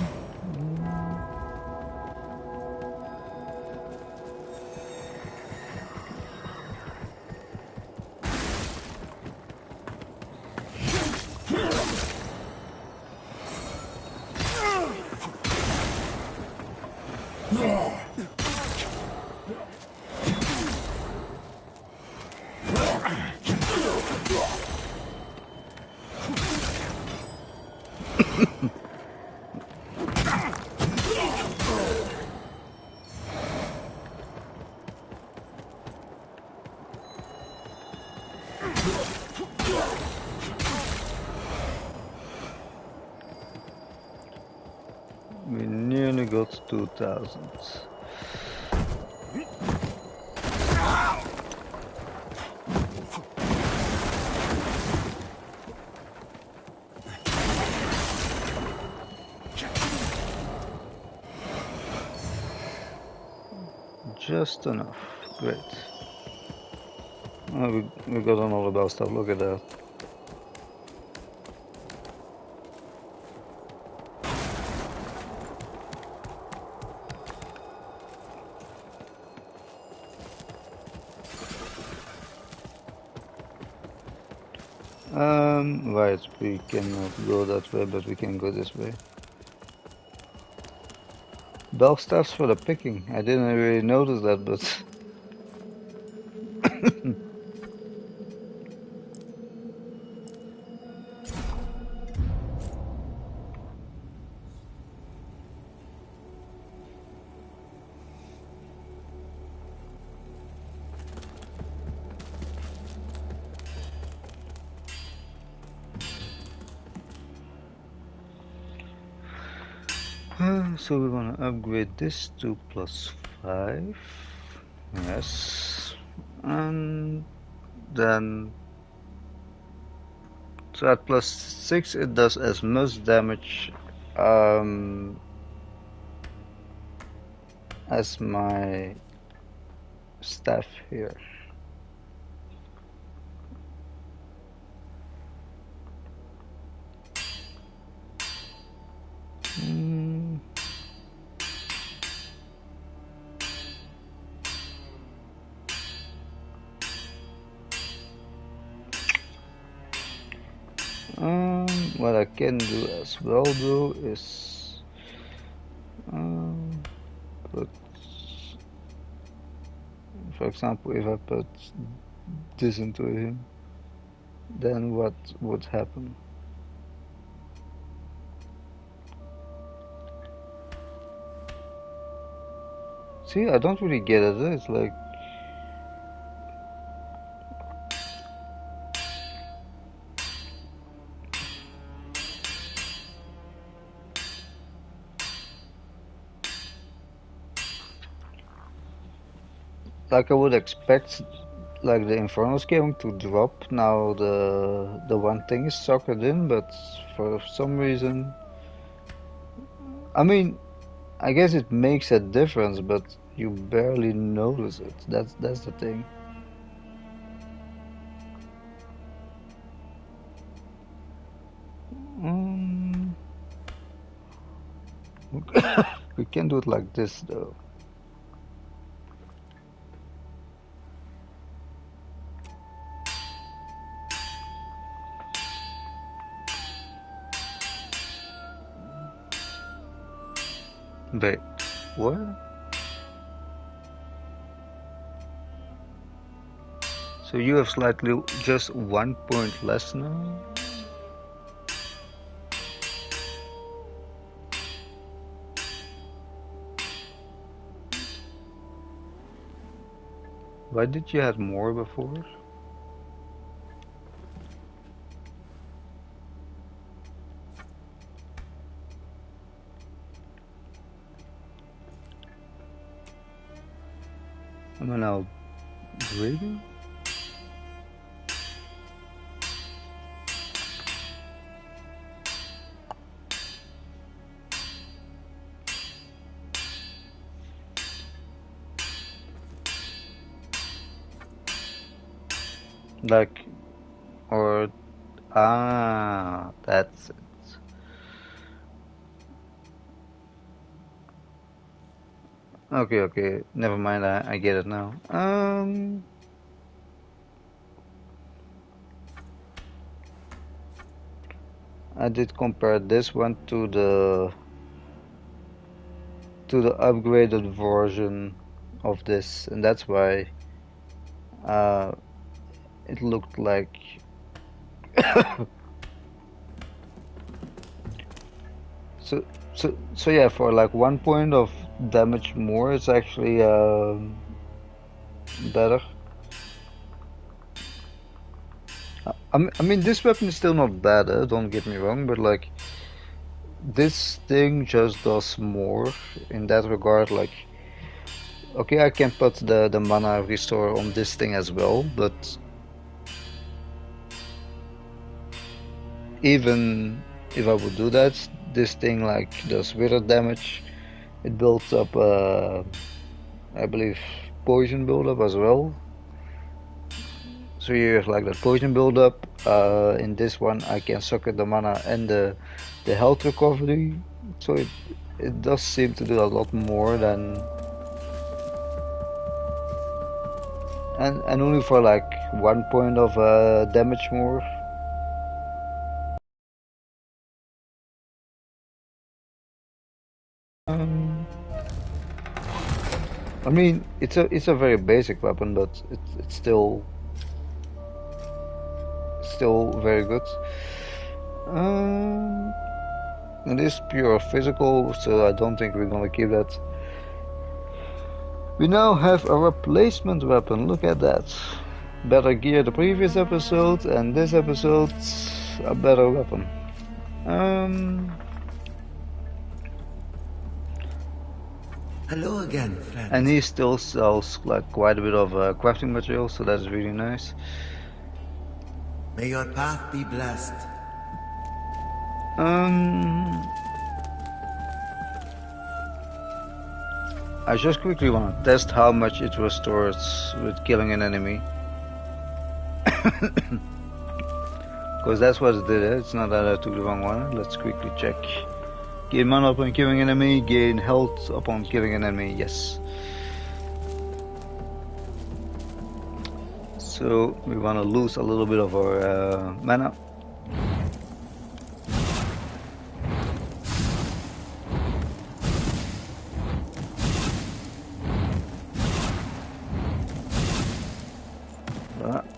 about 2000. Just enough. Great. Oh, we got another bell stuff. Look at that. Right, we cannot go that way, but we can go this way. Bell staffs for the picking. I didn't really notice that, but so we want to upgrade this to +5. Yes. And then so at +6 it does as much damage as my staff here. What I can do as well though is put, for example, if I put this into him, then what would happen? See, I don't really get it. It's like I would expect like the Inferno scaling to drop now the one thing is suckered in, but for some reason, I mean, I guess it makes a difference, but you barely notice it. That's the thing. We can do it like this though. Wait, what? So you have slightly just 1 point less now? Why did you have more before? Am I now breathing? Like, or, that's it. Okay, never mind, I get it now. I did compare this one to the upgraded version of this, and that's why it looked like so yeah, for like 1 point of damage more, it's actually better. I mean, this weapon is still not bad, don't get me wrong, but like this thing just does more in that regard. Like, okay, I can put the mana restore on this thing as well, but even if I would do that, this thing like does wither damage. It builds up, I believe, poison buildup as well. So you have like that poison buildup. In this one, I can suck at the mana and the health recovery. So it does seem to do a lot more than, and only for like 1 point of damage more. Um, I mean, it's a very basic weapon, but it's still very good. It is pure physical, so I don't think we're gonna keep that. We now have a replacement weapon. Look at that. Better gear the previous episode, and this episode a better weapon. Hello again, friend. And he still sells like quite a bit of crafting material, so that's really nice. May your path be blessed. I just quickly want to test how much it restores with killing an enemy. Because that's what it did, it's not that I took the wrong one. Let's quickly check. Gain mana upon killing an enemy, gain health upon killing an enemy, yes. So we want to lose a little bit of our mana.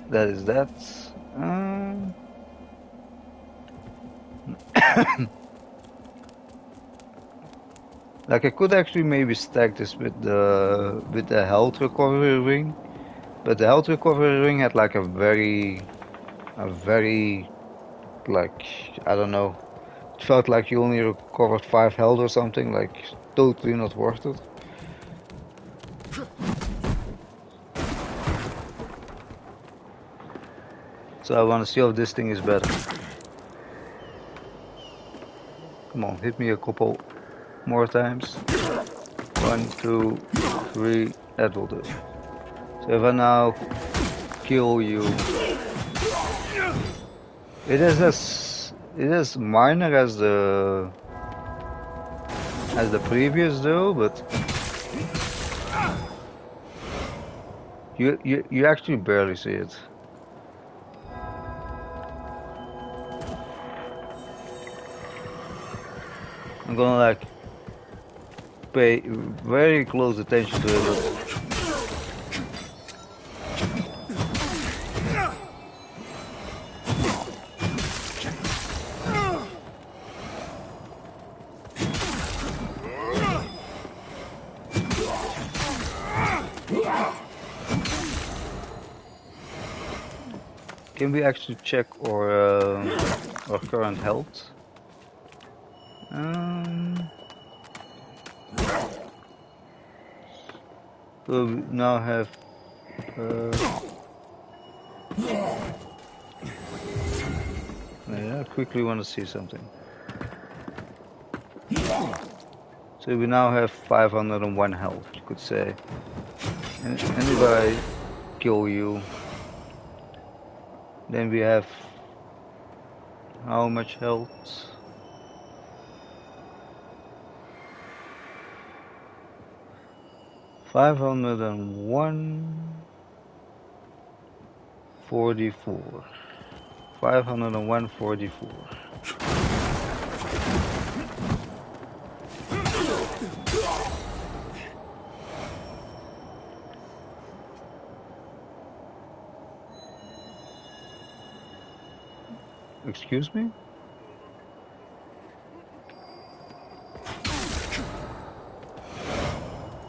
That is that. Like I could actually maybe stack this with the health recovery ring, but the health recovery ring had like a very like, I don't know, it felt like you only recovered 5 health or something, like totally not worth it. So I want to see if this thing is better. Come on, hit me a couple more times. 1, 2, 3, that will do. So if I now kill you, it is minor as the previous though, but you actually barely see it. I'm gonna like pay very close attention to it. Can we actually check our current health? So we now have I quickly want to see something. So we now have 501 health, you could say. And if I kill you, then we have how much health? $501.44. 501.44. Excuse me?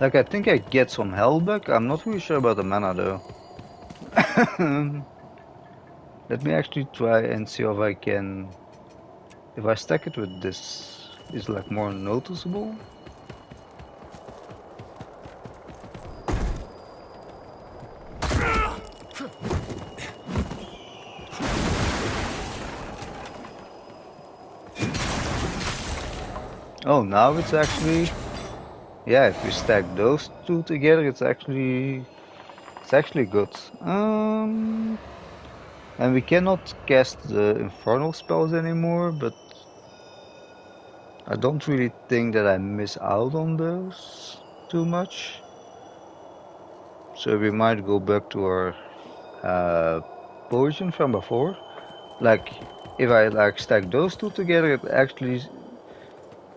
Like, I think I get some health back. I'm not really sure about the mana though. Let me actually try and see if I can... If I stack it with this... is like more noticeable. Oh, now it's actually, yeah, if we stack those two together, it's actually good. And we cannot cast the infernal spells anymore, but I don't really think that I miss out on those too much. So we might go back to our potion from before. Like, if I like stack those two together, it actually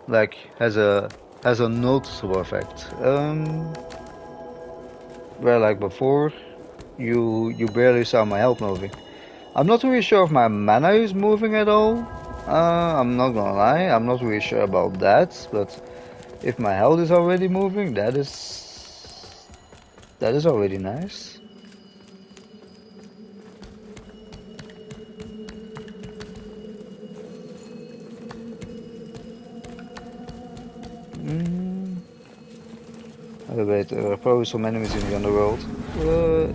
like has a noticeable effect. Where like before, you barely saw my health moving. I'm not really sure if my mana is moving at all. I'm not gonna lie, I'm not really sure about that, but if my health is already moving, that is already nice. Wait, there are probably some enemies in the underworld. Yeah.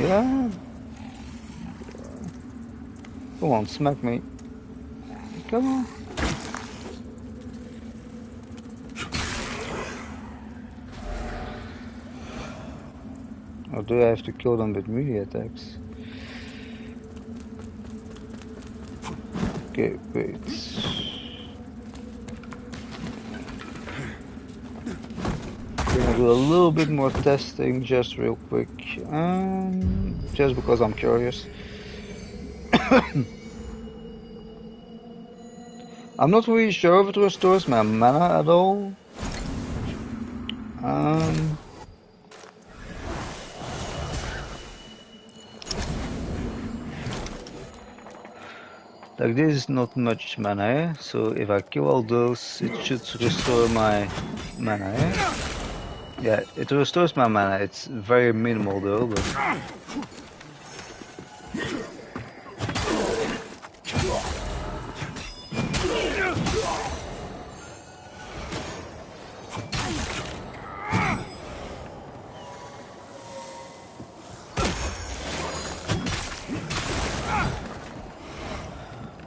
Yeah. Come on, smack me. Come on. Or do I have to kill them with melee attacks? Okay, wait. Gonna do a little bit more testing just real quick. Just because I'm curious. I'm not really sure if it restores my mana at all. Like this is not much mana, eh? So if I kill all those, it should restore my mana, eh? Yeah, it restores my mana. It's very minimal though, but...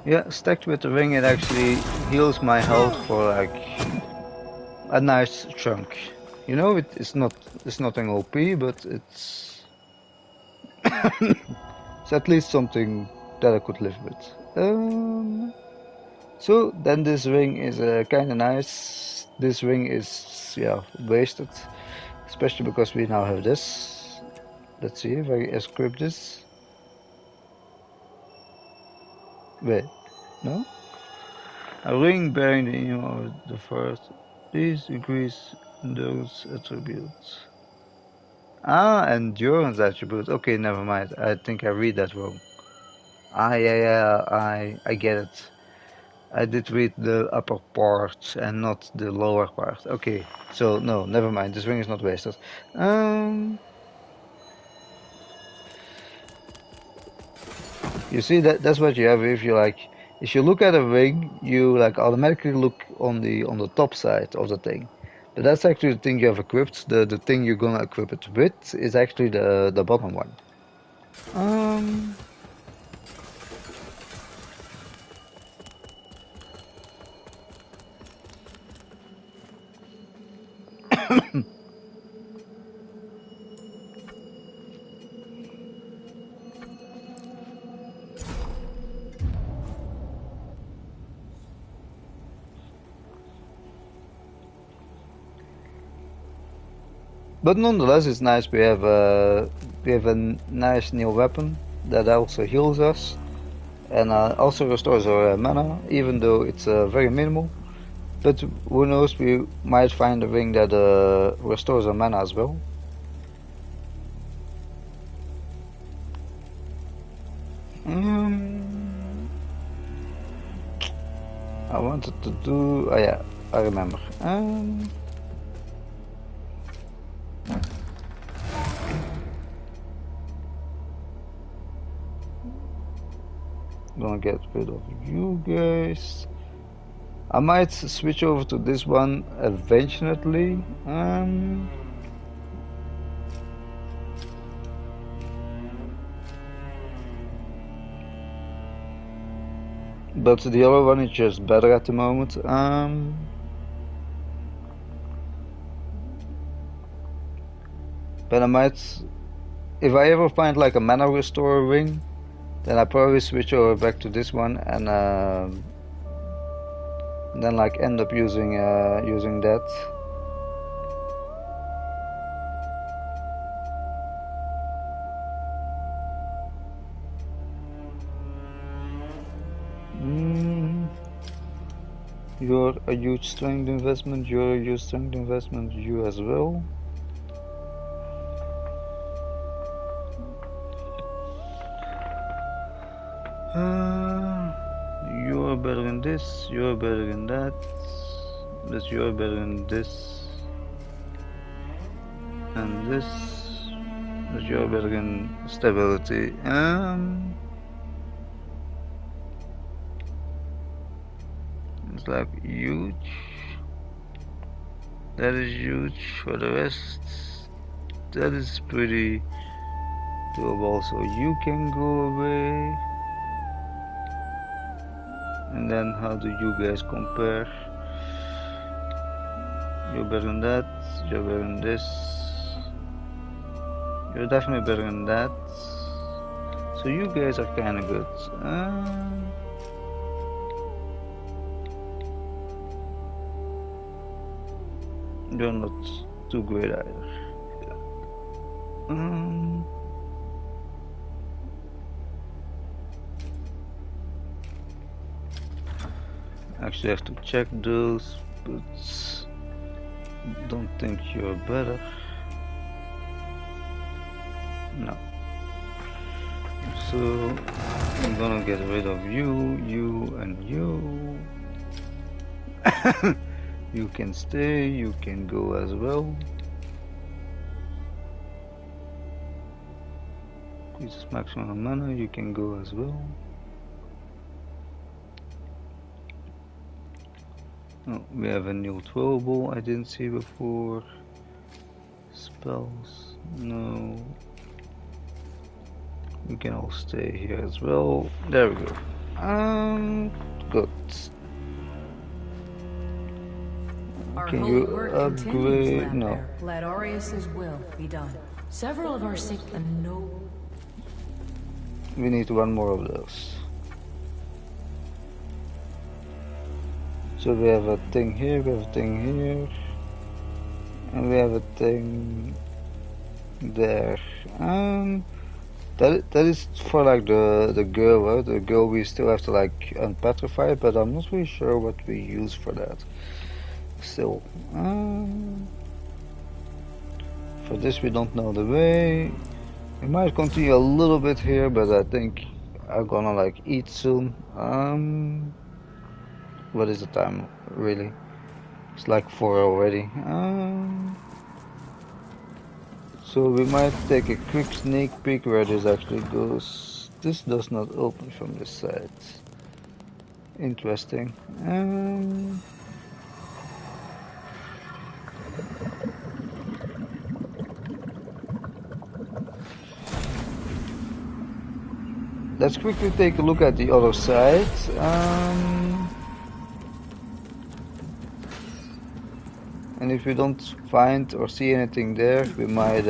Yeah, stacked with the ring, it actually heals my health for like a nice chunk. You know, it's nothing OP, but it's it's at least something that I could live with. So then this ring is kind of nice. This ring is wasted, especially because we now have this. Let's see if I equip this. Wait, no? A ring bearing the name of the first. Please increase those attributes. Ah, endurance attributes. Okay, never mind. I think I read that wrong. Ah, yeah, I get it. I did read the upper part and not the lower part. Okay, so no, never mind. This ring is not wasted. You see that's what you have if you like. If you look at a ring, you like automatically look on the top side of the thing. But that's actually the thing you have equipped. The thing you're gonna equip it with is actually the bottom one. But nonetheless, it's nice. We have a nice new weapon that also heals us and also restores our mana, even though it's very minimal. But who knows? We might find a ring that restores our mana as well. I wanted to do. Oh yeah, I remember. gonna get rid of you guys. I might switch over to this one eventually. But the other one is just better at the moment. But I might, if I ever find like a mana restore ring, then I probably switch over back to this one and then like end up using that. You're a huge strength investment. You're a huge strength investment. You as well. You're better in this, you're better in that, but you're better in this, and this, but you're better in stability. It's like huge. That is huge. For the rest, that is pretty doable. So you can go away. And then how do you guys compare? You're better than that, you're better than this. You're definitely better than that. So you guys are kinda good. You're not too great either. Actually have to check those, but don't think you're better. No. So I'm gonna get rid of you, you, and you. You can stay, you can go as well. Increase maximum mana, you can go as well. Oh, we have a new throwable I didn't see before. Spells, no. We can all stay here as well. There we go. Good. Can you upgrade? No. Let Aureus's will be done. Several of our sick and no. We need one more of those. So we have a thing here, we have a thing here, and we have a thing there. That is for like the girl, right? The girl we still have to like unpetrify, but I'm not really sure what we use for that. Still, for this we don't know the way. We might continue a little bit here, but I think I'm gonna like eat soon. What is the time really? It's like 4 already. So we might take a quick sneak peek where this actually goes. This does not open from this side. Interesting. Let's quickly take a look at the other side. And if we don't find or see anything there, we might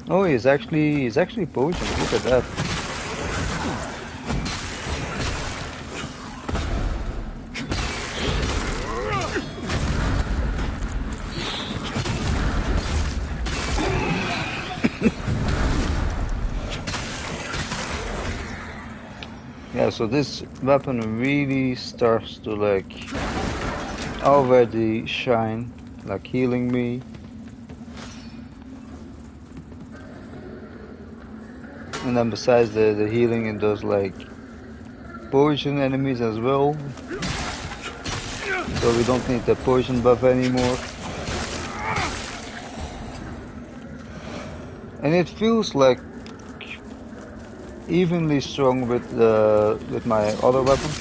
Oh, he's actually poisoned. Look at that. Yeah, so this weapon really starts to like already shine, like healing me. And then besides the healing, it does like poison enemies as well. So we don't need the poison buff anymore. And it feels like evenly strong with my other weapon.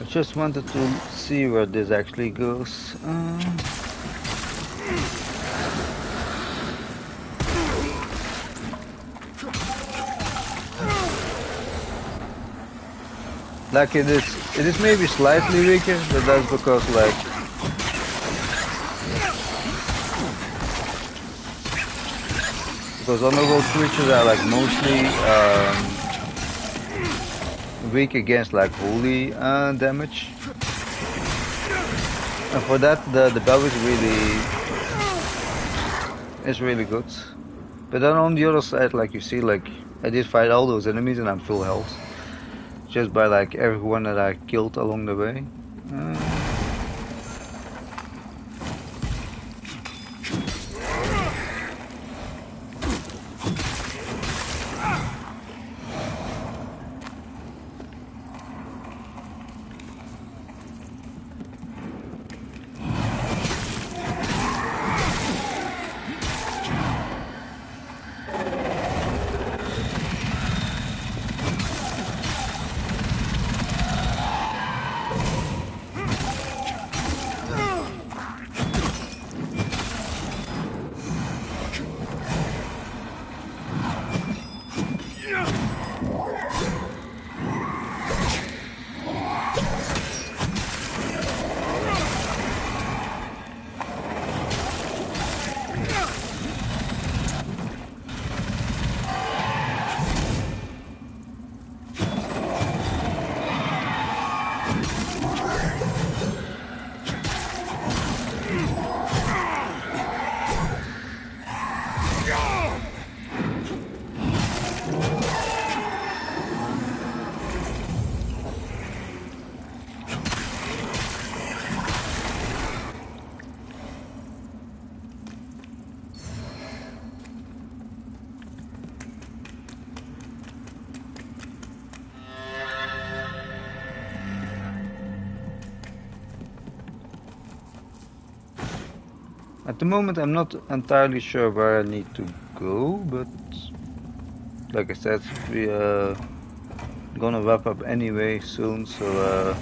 I just wanted to see where this actually goes. Like it is maybe slightly weaker, but that's because like underworld creatures are like mostly weak against like holy damage, and for that the bow is really good. But then on the other side, like you see, like I did fight all those enemies and I'm full health just by like everyone that I killed along the way. At the moment I'm not entirely sure where I need to go, but like I said, we gonna wrap up anyway soon, so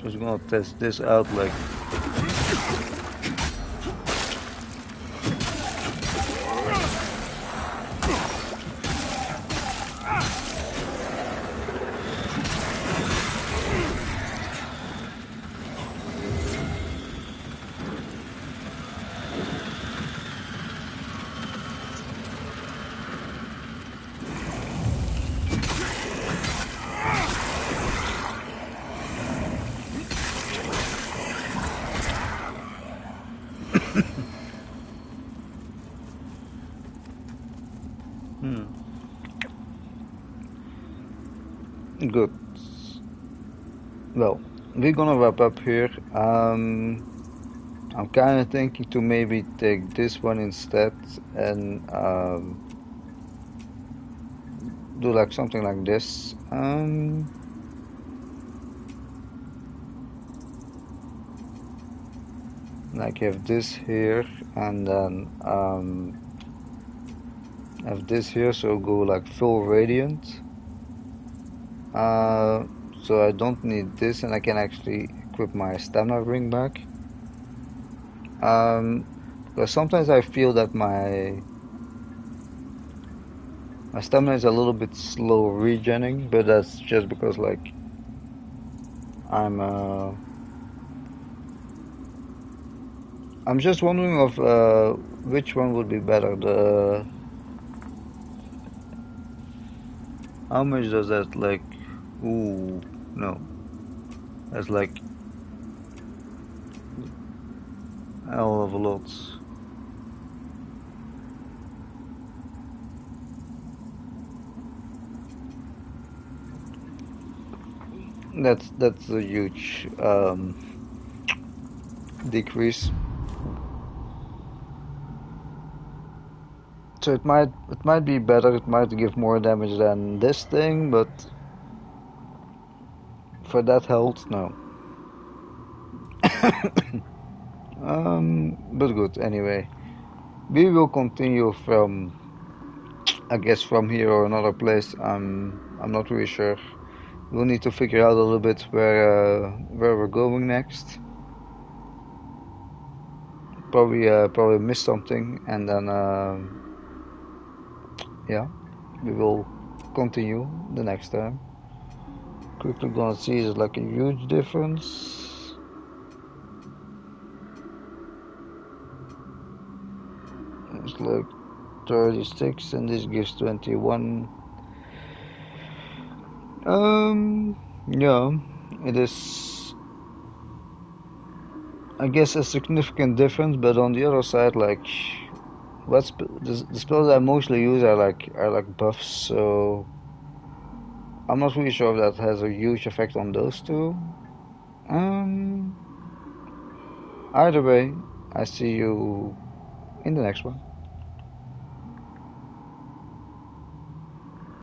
just gonna test this out like good. Well, we're gonna wrap up here. I'm kind of thinking to maybe take this one instead and do like something like this. Like have this here and then have this here, so go like full radiant. So I don't need this, and I can actually equip my stamina ring back. Because sometimes I feel that my stamina is a little bit slow regenning, but that's just because like I'm just wondering of which one would be better. The how much does that like? Ooh, no, that's like a hell of a lot. That's a huge decrease. So it might be better. It might give more damage than this thing, but for that health, no. But good anyway. We will continue from, I guess, from here or another place. I'm not really sure. We'll need to figure out a little bit where we're going next. Probably miss something, and then yeah, we will continue the next time. Quickly gonna see is like a huge difference. It's like 36 and this gives 21. Yeah, it is, I guess, a significant difference, but on the other side, like the spells I mostly use are like buffs, so I'm not really sure if that has a huge effect on those two. Either way, I see you in the next one.